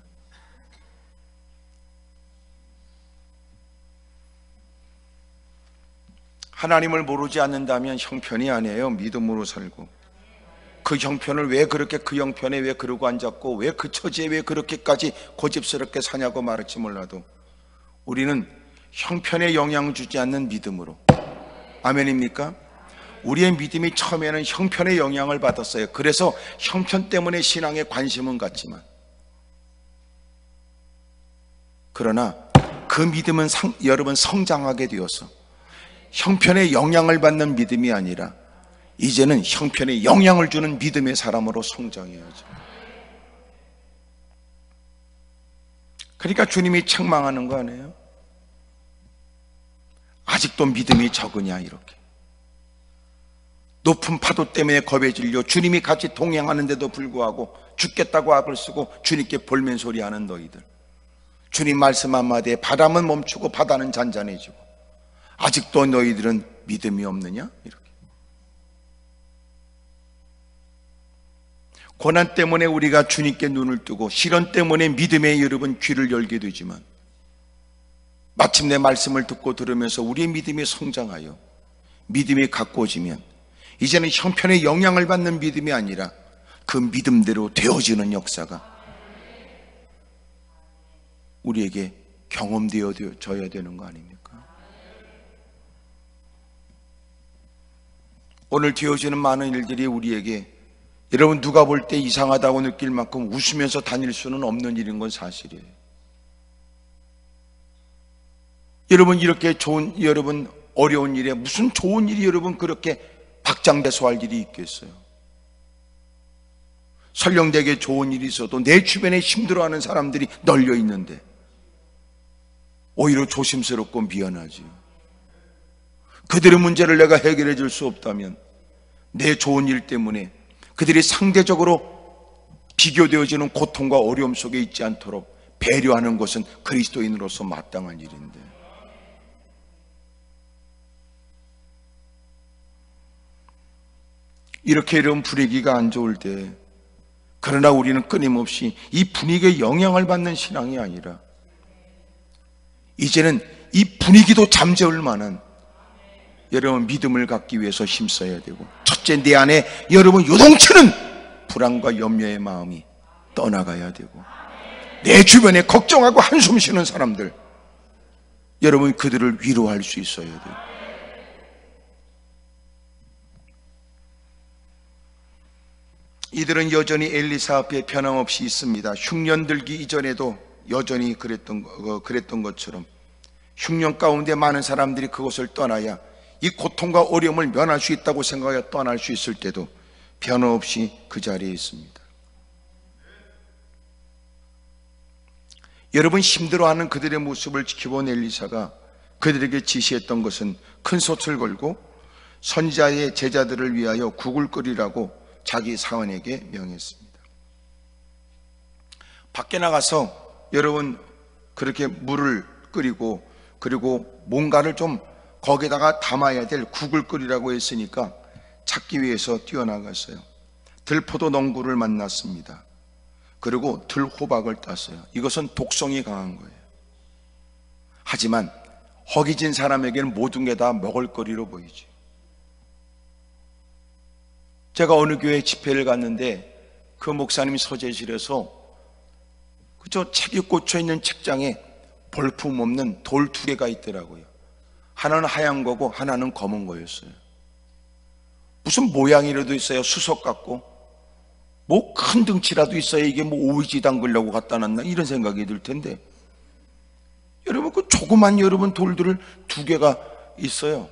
하나님을 모르지 않는다면 형편이 아니에요. 믿음으로 살고 그 형편을 왜 그렇게 그 형편에 왜 그러고 앉았고 왜 그 처지에 왜 그렇게까지 고집스럽게 사냐고 말할지 몰라도 우리는 형편에 영향 주지 않는 믿음으로. 아멘입니까? 우리의 믿음이 처음에는 형편의 영향을 받았어요. 그래서 형편 때문에 신앙에 관심은 갖지만 그러나 그 믿음은 여러분 성장하게 되어서 형편에 영향을 받는 믿음이 아니라 이제는 형편에 영향을 주는 믿음의 사람으로 성장해야죠. 그러니까 주님이 책망하는 거 아니에요? 아직도 믿음이 적으냐 이렇게. 높은 파도 때문에 겁에 질려 주님이 같이 동행하는데도 불구하고 죽겠다고 악을 쓰고 주님께 볼멘소리하는 너희들. 주님 말씀 한마디에 바람은 멈추고 바다는 잔잔해지고 아직도 너희들은 믿음이 없느냐 이렇게. 고난 때문에 우리가 주님께 눈을 뜨고 시련 때문에 믿음의 여러분 귀를 열게 되지만 마침내 말씀을 듣고 들으면서 우리의 믿음이 성장하여 믿음이 가꾸어지면 이제는 형편의 영향을 받는 믿음이 아니라 그 믿음대로 되어지는 역사가 우리에게 경험되어져야 되는 거 아닙니까? 오늘 되어지는 많은 일들이 우리에게 여러분 누가 볼 때 이상하다고 느낄 만큼 웃으면서 다닐 수는 없는 일인 건 사실이에요. 여러분, 이렇게 여러분 어려운 일에 무슨 좋은 일이 여러분 그렇게 박장대소할 일이 있겠어요? 설령 내게 좋은 일이 있어도 내 주변에 힘들어하는 사람들이 널려 있는데 오히려 조심스럽고 미안하지요. 그들의 문제를 내가 해결해 줄 수 없다면 내 좋은 일 때문에 그들이 상대적으로 비교되어지는 고통과 어려움 속에 있지 않도록 배려하는 것은 그리스도인으로서 마땅한 일인데, 이렇게 이런 분위기가 안 좋을 때, 그러나 우리는 끊임없이 이 분위기에 영향을 받는 신앙이 아니라 이제는 이 분위기도 잠재울 만한 여러분 믿음을 갖기 위해서 힘써야 되고, 첫째, 내 안에 여러분 요동치는 불안과 염려의 마음이 떠나가야 되고, 내 주변에 걱정하고 한숨 쉬는 사람들, 여러분 그들을 위로할 수 있어야 돼요. 이들은 여전히 엘리사 앞에 변함없이 있습니다. 흉년 들기 이전에도 여전히 그랬던 것처럼 흉년 가운데 많은 사람들이 그것을 떠나야 이 고통과 어려움을 면할 수 있다고 생각하여 떠날 수 있을 때도 변함없이 그 자리에 있습니다. 여러분, 힘들어하는 그들의 모습을 지켜본 엘리사가 그들에게 지시했던 것은 큰 솥을 걸고 선지자의 제자들을 위하여 국을 끓이라고 자기 사원에게 명했습니다. 밖에 나가서 여러분 그렇게 물을 끓이고, 그리고 뭔가를 좀 거기다가 담아야 될 국을 끓이라고 했으니까 찾기 위해서 뛰어나갔어요. 들포도 넝굴을 만났습니다. 그리고 들호박을 땄어요. 이것은 독성이 강한 거예요. 하지만 허기진 사람에게는 모든 게 다 먹을거리로 보이죠. 제가 어느 교회 집회를 갔는데 그 목사님 서재실에서 그저 책이 꽂혀 있는 책장에 볼품 없는 돌 2개가 있더라고요. 하나는 하얀 거고 하나는 검은 거였어요. 무슨 모양이라도 있어야 수석 같고, 뭐 큰 등치라도 있어야 이게 뭐 오이지 담그려고 갖다 놨나 이런 생각이 들 텐데, 여러분 그 조그만 여러분 돌들을 2개가 있어요.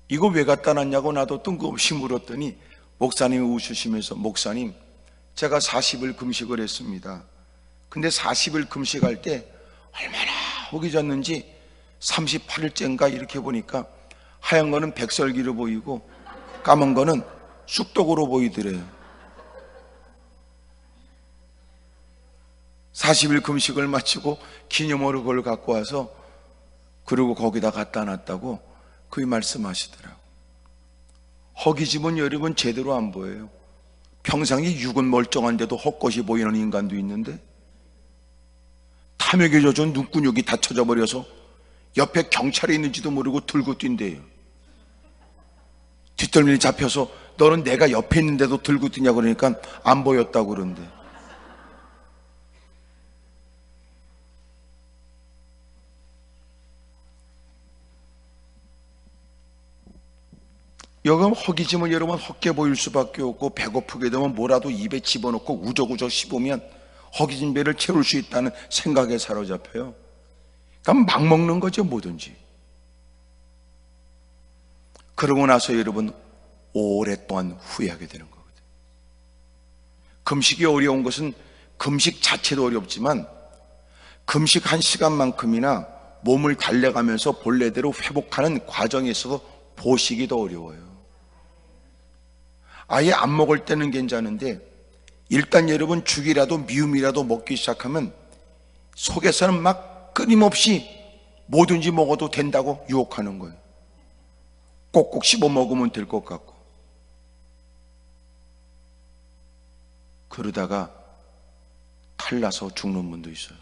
이거 왜 갖다 놨냐고 나도 뜬금없이 물었더니 목사님이 웃으시면서, 목사님, 제가 40일 금식을 했습니다. 근데 40일 금식할 때 얼마나 허기 졌는지 38일째인가 이렇게 보니까 하얀 거는 백설기로 보이고 까만 거는 쑥떡으로 보이더래요. 40일 금식을 마치고 기념으로 그걸 갖고 와서 그리고 거기다 갖다 놨다고 그 말씀하시더라고. 허기짐은 여러분 제대로 안 보여요. 평상이 육은 멀쩡한데도 헛것이 보이는 인간도 있는데, 탐욕에 젖은 눈구녕이 다 쳐져버려서 옆에 경찰이 있는지도 모르고 들고 뛴대요. 뒷덜미를 잡혀서 너는 내가 옆에 있는데도 들고 뛰냐 그러니까 안 보였다고 그러는데, 여금 허기짐은 여러분 헛게 보일 수밖에 없고, 배고프게 되면 뭐라도 입에 집어넣고 우적우적 씹으면 허기진 배를 채울 수 있다는 생각에 사로잡혀요. 그러니까 막 먹는 거죠, 뭐든지. 그러고 나서 여러분 오랫동안 후회하게 되는 거거든요. 금식이 어려운 것은 금식 자체도 어렵지만 금식 1시간만큼이나 몸을 달래가면서 본래대로 회복하는 과정에서도 보시기 더 어려워요. 아예 안 먹을 때는 괜찮은데 일단 여러분 죽이라도 미움이라도 먹기 시작하면 속에서는 막 끊임없이 뭐든지 먹어도 된다고 유혹하는 거예요. 꼭꼭 씹어 먹으면 될 것 같고, 그러다가 탈나서 죽는 분도 있어요.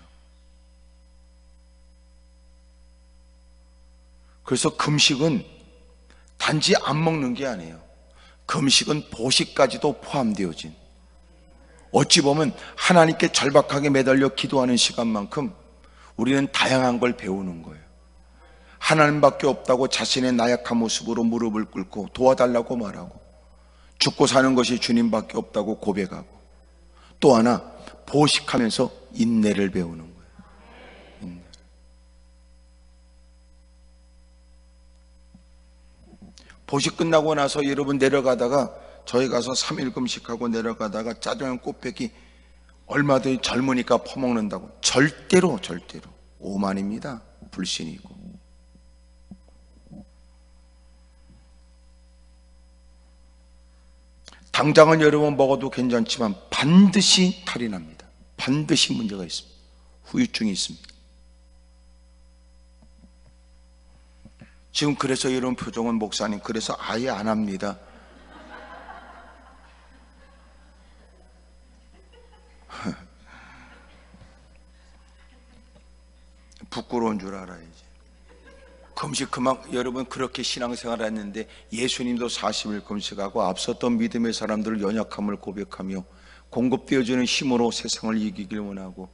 그래서 금식은 단지 안 먹는 게 아니에요. 금식은 보식까지도 포함되어진, 어찌 보면 하나님께 절박하게 매달려 기도하는 시간만큼 우리는 다양한 걸 배우는 거예요. 하나님밖에 없다고 자신의 나약한 모습으로 무릎을 꿇고 도와달라고 말하고, 죽고 사는 것이 주님밖에 없다고 고백하고, 또 하나 보식하면서 인내를 배우는 거예요. 인내를. 보식 끝나고 나서 여러분 내려가다가 저희 가서 3일 금식하고 내려가다가 짜장면 꽃배기 얼마든지 젊으니까 퍼먹는다고. 절대로 오만입니다. 불신이고. 당장은 여러분 먹어도 괜찮지만 반드시 탈이 납니다. 반드시 문제가 있습니다. 후유증이 있습니다. 지금 그래서 여러분 표정은 목사님 그래서 아예 안 합니다. 부끄러운 줄 알아야지. 금식 그만 여러분 그렇게 신앙생활을 했는데 예수님도 40일 금식하고 앞섰던 믿음의 사람들을 연약함을 고백하며 공급되어지는 힘으로 세상을 이기길 원하고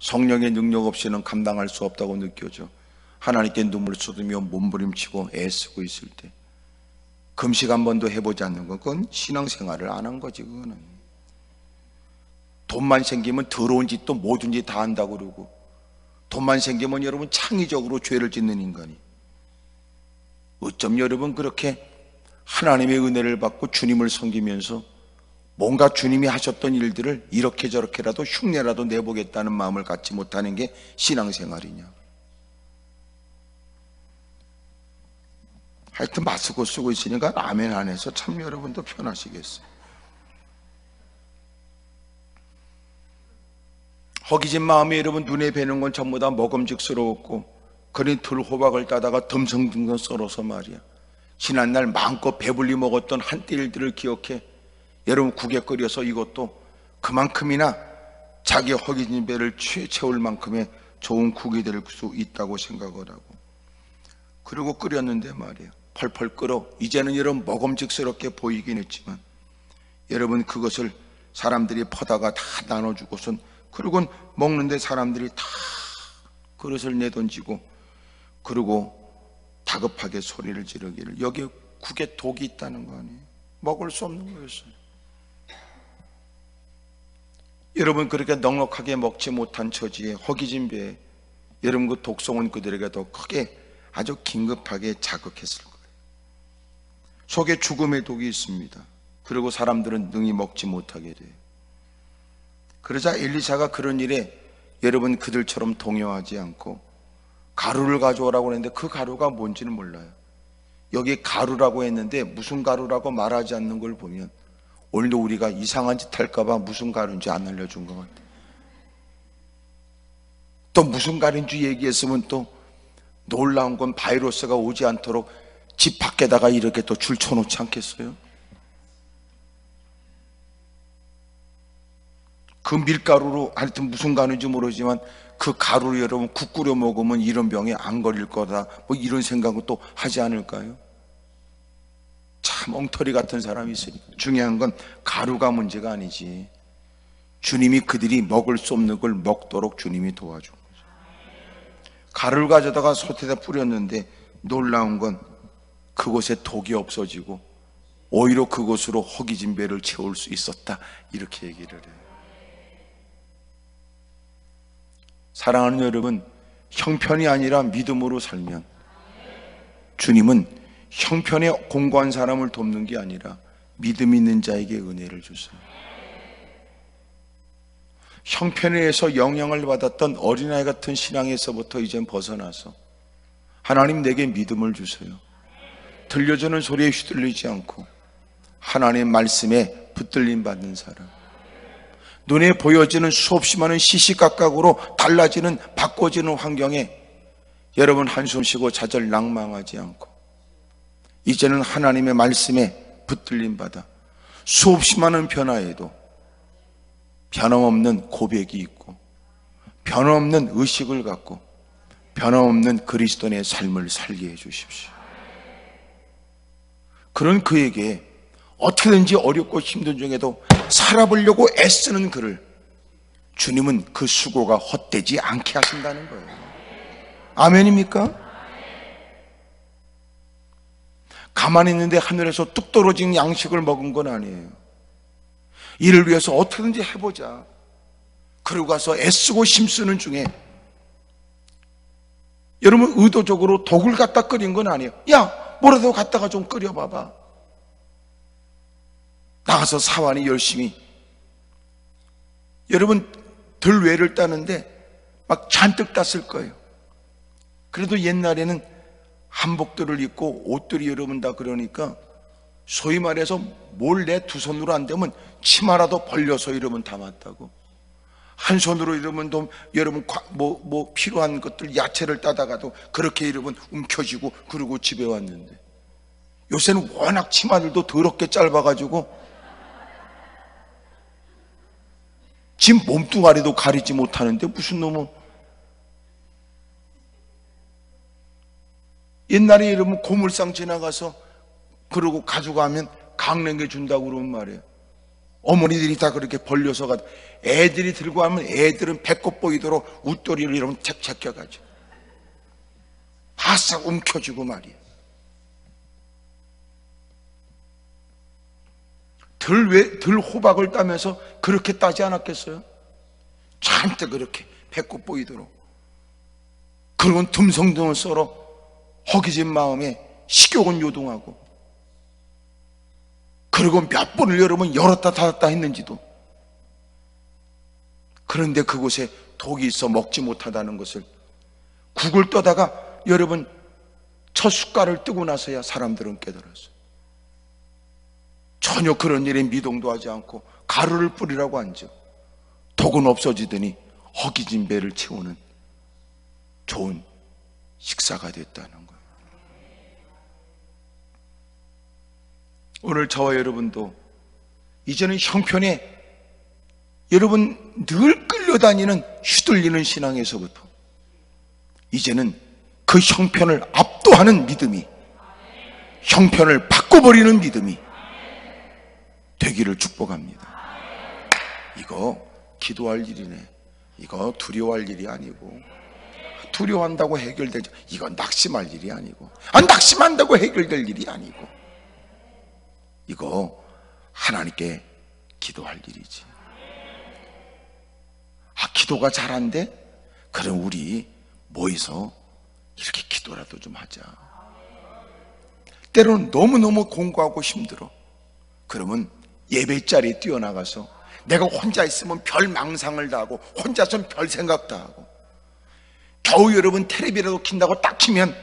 성령의 능력 없이는 감당할 수 없다고 느껴져 하나님께 눈물 쏟으며 몸부림치고 애쓰고 있을 때 금식 한 번도 해보지 않는 건 그건 신앙생활을 안 한 거지. 그거는 돈만 생기면 더러운 짓도 뭐든지 다 한다고 그러고 돈만 생기면 여러분 창의적으로 죄를 짓는 인간이 어쩜 여러분 그렇게 하나님의 은혜를 받고 주님을 섬기면서 뭔가 주님이 하셨던 일들을 이렇게 저렇게라도 흉내라도 내보겠다는 마음을 갖지 못하는 게 신앙생활이냐. 하여튼 마스크 쓰고 있으니까 아멘 안 해서 참 여러분도 편하시겠어요. 허기진 마음이 여러분 눈에 뵈는 건 전부 다 먹음직스러웠고 그린 들호박을 따다가 듬성듬성 썰어서 말이야 지난날 마음껏 배불리 먹었던 한때 일들을 기억해 여러분 국에 끓여서 이것도 그만큼이나 자기 허기진 배를 채울 만큼의 좋은 국이 될 수 있다고 생각을 하고 그리고 끓였는데 말이야 펄펄 끓어 이제는 여러분 먹음직스럽게 보이긴 했지만 여러분 그것을 사람들이 퍼다가 다 나눠주고선 그리고 먹는데 사람들이 다 그릇을 내던지고 그리고 다급하게 소리를 지르기를 여기에 국에 독이 있다는 거 아니에요. 먹을 수 없는 거였어요. 여러분 그렇게 넉넉하게 먹지 못한 처지에 허기진 배에 여러분 그 독성은 그들에게 더 크게 아주 긴급하게 자극했을 거예요. 속에 죽음의 독이 있습니다. 그리고 사람들은 능히 먹지 못하게 돼요. 그러자 엘리사가 그런 일에 여러분 그들처럼 동요하지 않고 가루를 가져오라고 했는데 그 가루가 뭔지는 몰라요. 여기 가루라고 했는데 무슨 가루라고 말하지 않는 걸 보면 오늘도 우리가 이상한 짓 할까봐 무슨 가루인지 안 알려준 것 같아요. 또 무슨 가루인지 얘기했으면 또 놀라운 건 바이러스가 오지 않도록 집 밖에다가 이렇게 또 줄 쳐놓지 않겠어요? 그 밀가루로 하여튼 무슨 가루인지 모르지만 그 가루로 여러분 국 끓여 먹으면 이런 병에 안 걸릴 거다 뭐 이런 생각은 또 하지 않을까요? 참 엉터리 같은 사람이 있으니까. 중요한 건 가루가 문제가 아니지 주님이 그들이 먹을 수 없는 걸 먹도록 주님이 도와준 거죠. 가루를 가져다가 솥에다 뿌렸는데 놀라운 건 그곳에 독이 없어지고 오히려 그곳으로 허기진 배를 채울 수 있었다 이렇게 얘기를 해요. 사랑하는 여러분, 형편이 아니라 믿음으로 살면 주님은 형편에 공고한 사람을 돕는 게 아니라 믿음 있는 자에게 은혜를 주세요. 형편에 의해서 영향을 받았던 어린아이 같은 신앙에서부터 이젠 벗어나서 하나님 내게 믿음을 주세요. 들려주는 소리에 휘둘리지 않고 하나님의 말씀에 붙들림 받는 사람, 눈에 보여지는 수없이 많은 시시각각으로 달라지는 바꿔지는 환경에 여러분 한숨 쉬고 좌절 낭망하지 않고 이제는 하나님의 말씀에 붙들림 받아 수없이 많은 변화에도 변함없는 고백이 있고 변함없는 의식을 갖고 변함없는 그리스도인의 삶을 살게 해 주십시오. 그런 그에게 어떻게든지 어렵고 힘든 중에도 살아보려고 애쓰는 그를 주님은 그 수고가 헛되지 않게 하신다는 거예요. 아멘입니까? 가만히 있는데 하늘에서 뚝 떨어진 양식을 먹은 건 아니에요. 이를 위해서 어떻게든지 해보자. 그러고 가서 애쓰고 힘쓰는 중에 여러분 의도적으로 독을 갖다 끓인 건 아니에요. 야, 뭐라도 갖다가 좀 끓여봐봐. 나가서 사환이 열심히, 여러분 들외를 따는데 막 잔뜩 땄을 거예요. 그래도 옛날에는 한복들을 입고 옷들이 여러분 다 그러니까 소위 말해서 몰래 두 손으로 안 되면 치마라도 벌려서 여러분 담았다고. 한 손으로 여러분 여러분 뭐 필요한 것들 야채를 따다가도 그렇게 여러분 움켜쥐고 그러고 집에 왔는데, 요새는 워낙 치마들도 더럽게 짧아가지고 지금 몸뚱아리도 가리지 못하는데 무슨 놈은. 옛날에 여러분 고물상 지나가서 그러고 가져가면 강냉개 준다고 그러면 말이에요. 어머니들이 다 그렇게 벌려서 가, 애들이 들고 가면 애들은 배꼽 보이도록 웃도리를 이러면 책 제껴가지고 바싹 움켜쥐고 말이에요. 들 호박을 따면서 그렇게 따지 않았겠어요? 잔뜩 그렇게 배꼽 보이도록. 그리고 듬성듬성 썰어 허기진 마음에 식욕은 요동하고, 그리고 몇 번을 여러분 열었다 닫았다 했는지도. 그런데 그곳에 독이 있어 먹지 못하다는 것을 국을 떠다가 여러분 첫 숟갈을 뜨고 나서야 사람들은 깨달았어요. 전혀 그런 일에 미동도 하지 않고 가루를 뿌리라고 앉아 독은 없어지더니 허기진 배를 채우는 좋은 식사가 됐다는 거예요. 오늘 저와 여러분도 이제는 형편에 여러분 늘 끌려다니는 휘둘리는 신앙에서부터 이제는 그 형편을 압도하는 믿음이, 형편을 바꿔버리는 믿음이 되기를 축복합니다. 이거 기도할 일이네. 이거 두려워할 일이 아니고, 두려워한다고 해결되죠. 이건 낙심할 일이 아니고, 낙심한다고 해결될 일이 아니고, 이거 하나님께 기도할 일이지. 기도가 잘한데? 그럼 우리 모여서 이렇게 기도라도 좀 하자. 때로는 너무너무 공부하고 힘들어. 그러면 예배 자리에 뛰어나가서 내가 혼자 있으면 별 망상을 다 하고 혼자서는 별 생각 다 하고, 겨우 여러분 텔레비라도 킨다고 딱 키면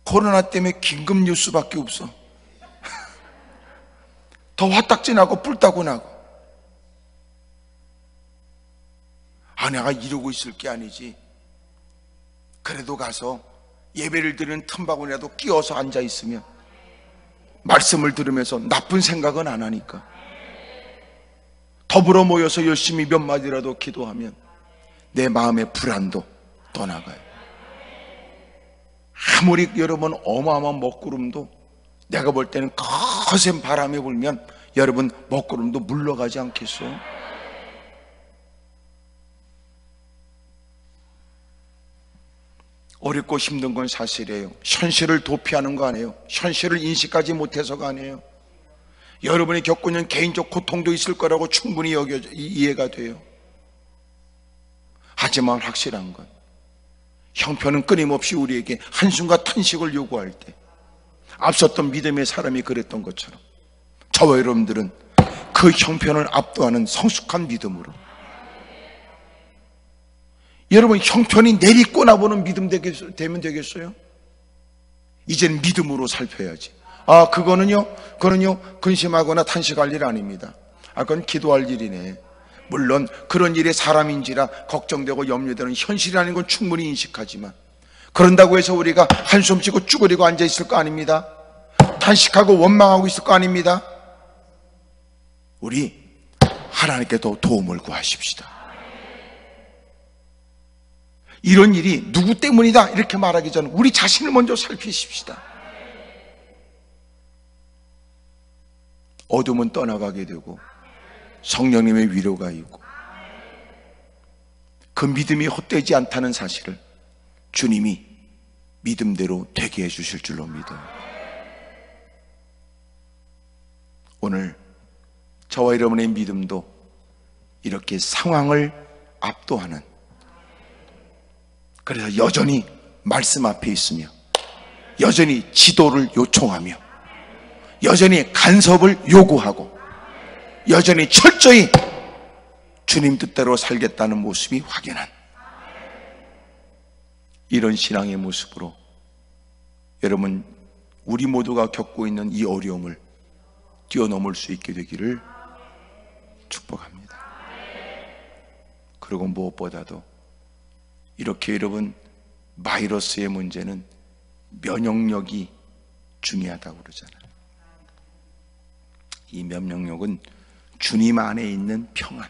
코로나 때문에 긴급 뉴스밖에 없어. 더 화딱지나고 뿔따고 나고. 내가 이러고 있을 게 아니지. 그래도 가서 예배를 드리는 틈바구니라도 끼어서 앉아 있으면 말씀을 들으면서 나쁜 생각은 안 하니까, 더불어 모여서 열심히 몇 마디라도 기도하면 내 마음의 불안도 떠나가요. 아무리 여러분 어마어마한 먹구름도, 내가 볼 때는 거센 바람이 불면 여러분 먹구름도 물러가지 않겠어요? 어렵고 힘든 건 사실이에요. 현실을 도피하는 거 아니에요. 현실을 인식하지 못해서가 아니에요. 여러분이 겪고 있는 개인적 고통도 있을 거라고 충분히 이해가 돼요. 하지만 확실한 건, 형편은 끊임없이 우리에게 한숨과 탄식을 요구할 때, 앞섰던 믿음의 사람이 그랬던 것처럼 저와 여러분들은 그 형편을 압도하는 성숙한 믿음으로, 여러분 형편이 내리꼬나 보는 믿음 되면 되겠어요? 이제는 믿음으로 살펴야지. 그거는요 근심하거나 탄식할 일 아닙니다. 그건 기도할 일이네. 물론 그런 일이 사람인지라 걱정되고 염려되는 현실이 아닌 건 충분히 인식하지만, 그런다고 해서 우리가 한숨 쉬고 쭈그리고 앉아 있을 거 아닙니다. 탄식하고 원망하고 있을 거 아닙니다. 우리 하나님께 더 도움을 구하십시다. 이런 일이 누구 때문이다 이렇게 말하기 전 우리 자신을 먼저 살피십시다. 어둠은 떠나가게 되고 성령님의 위로가 있고, 그 믿음이 헛되지 않다는 사실을 주님이 믿음대로 되게 해주실 줄로 믿어요. 오늘 저와 여러분의 믿음도 이렇게 상황을 압도하는, 그래서 여전히 말씀 앞에 있으며 여전히 지도를 요청하며 여전히 간섭을 요구하고 여전히 철저히 주님 뜻대로 살겠다는 모습이 확연한 이런 신앙의 모습으로 여러분 우리 모두가 겪고 있는 이 어려움을 뛰어넘을 수 있게 되기를 축복합니다. 그리고 무엇보다도 이렇게 여러분 바이러스의 문제는 면역력이 중요하다고 그러잖아요. 이 면역력은 주님 안에 있는 평안,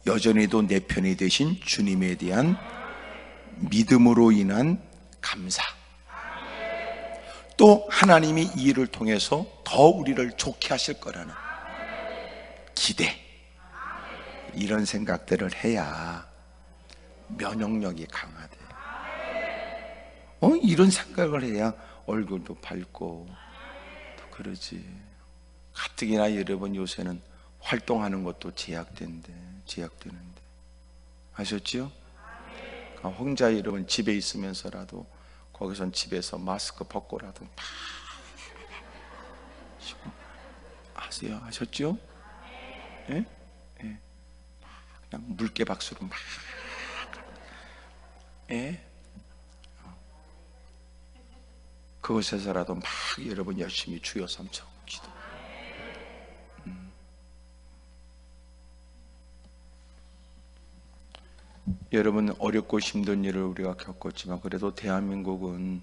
여전히도 내 편이 되신 주님에 대한 믿음으로 인한 감사, 또 하나님이 이 일을 통해서 더 우리를 좋게 하실 거라는 기대, 이런 생각들을 해야 면역력이 강하대. 이런 생각을 해야 얼굴도 밝고 또 그러지. 가뜩이나 여러분 요새는 활동하는 것도 제약되는데 아셨지요? 혼자 여러분 집에 있으면서라도 거기선 집에서 마스크 벗고라도 막 아세요? 아셨죠? 예? 예. 그냥 물개 박수로 막 예? 그곳에서라도 막 여러분 열심히 주여 삼쳐 기도. 여러분 어렵고 힘든 일을 우리가 겪었지만 그래도 대한민국은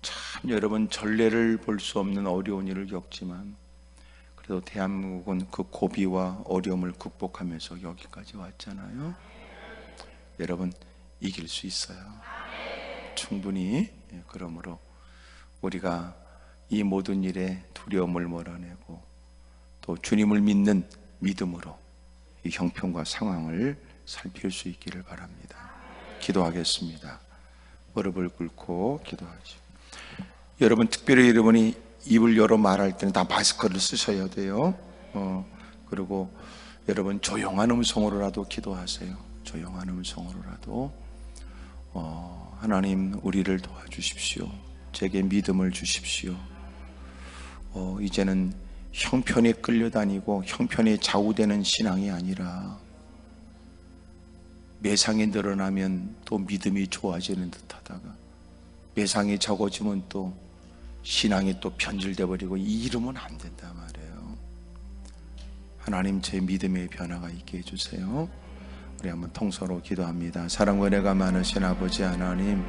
참 여러분 전례를 볼 수 없는 어려운 일을 겪지만 그래도 대한민국은 그 고비와 어려움을 극복하면서 여기까지 왔잖아요. 여러분 이길 수 있어요. 충분히. 그러므로 우리가 이 모든 일에 두려움을 몰아내고 또 주님을 믿는 믿음으로 이 형편과 상황을 살필 수 있기를 바랍니다. 기도하겠습니다. 무릎을 꿇고 기도하시고, 여러분 특별히 여러분이 입을 열어 말할 때는 다 마스크를 쓰셔야 돼요. 그리고 여러분 조용한 음성으로라도 기도하세요. 조용한 음성으로라도 하나님 우리를 도와주십시오. 제게 믿음을 주십시오. 이제는 형편에 끌려다니고 형편에 좌우되는 신앙이 아니라 매상이 늘어나면 또 믿음이 좋아지는 듯하다가 매상이 적어지면 또 신앙이 또 변질돼 버리고 이러면 안 된단 말이에요. 하나님 제 믿음의 변화가 있게 해주세요. 우리 한번 통서로 기도합니다. 사랑과 은혜가 많으신 아버지 하나님,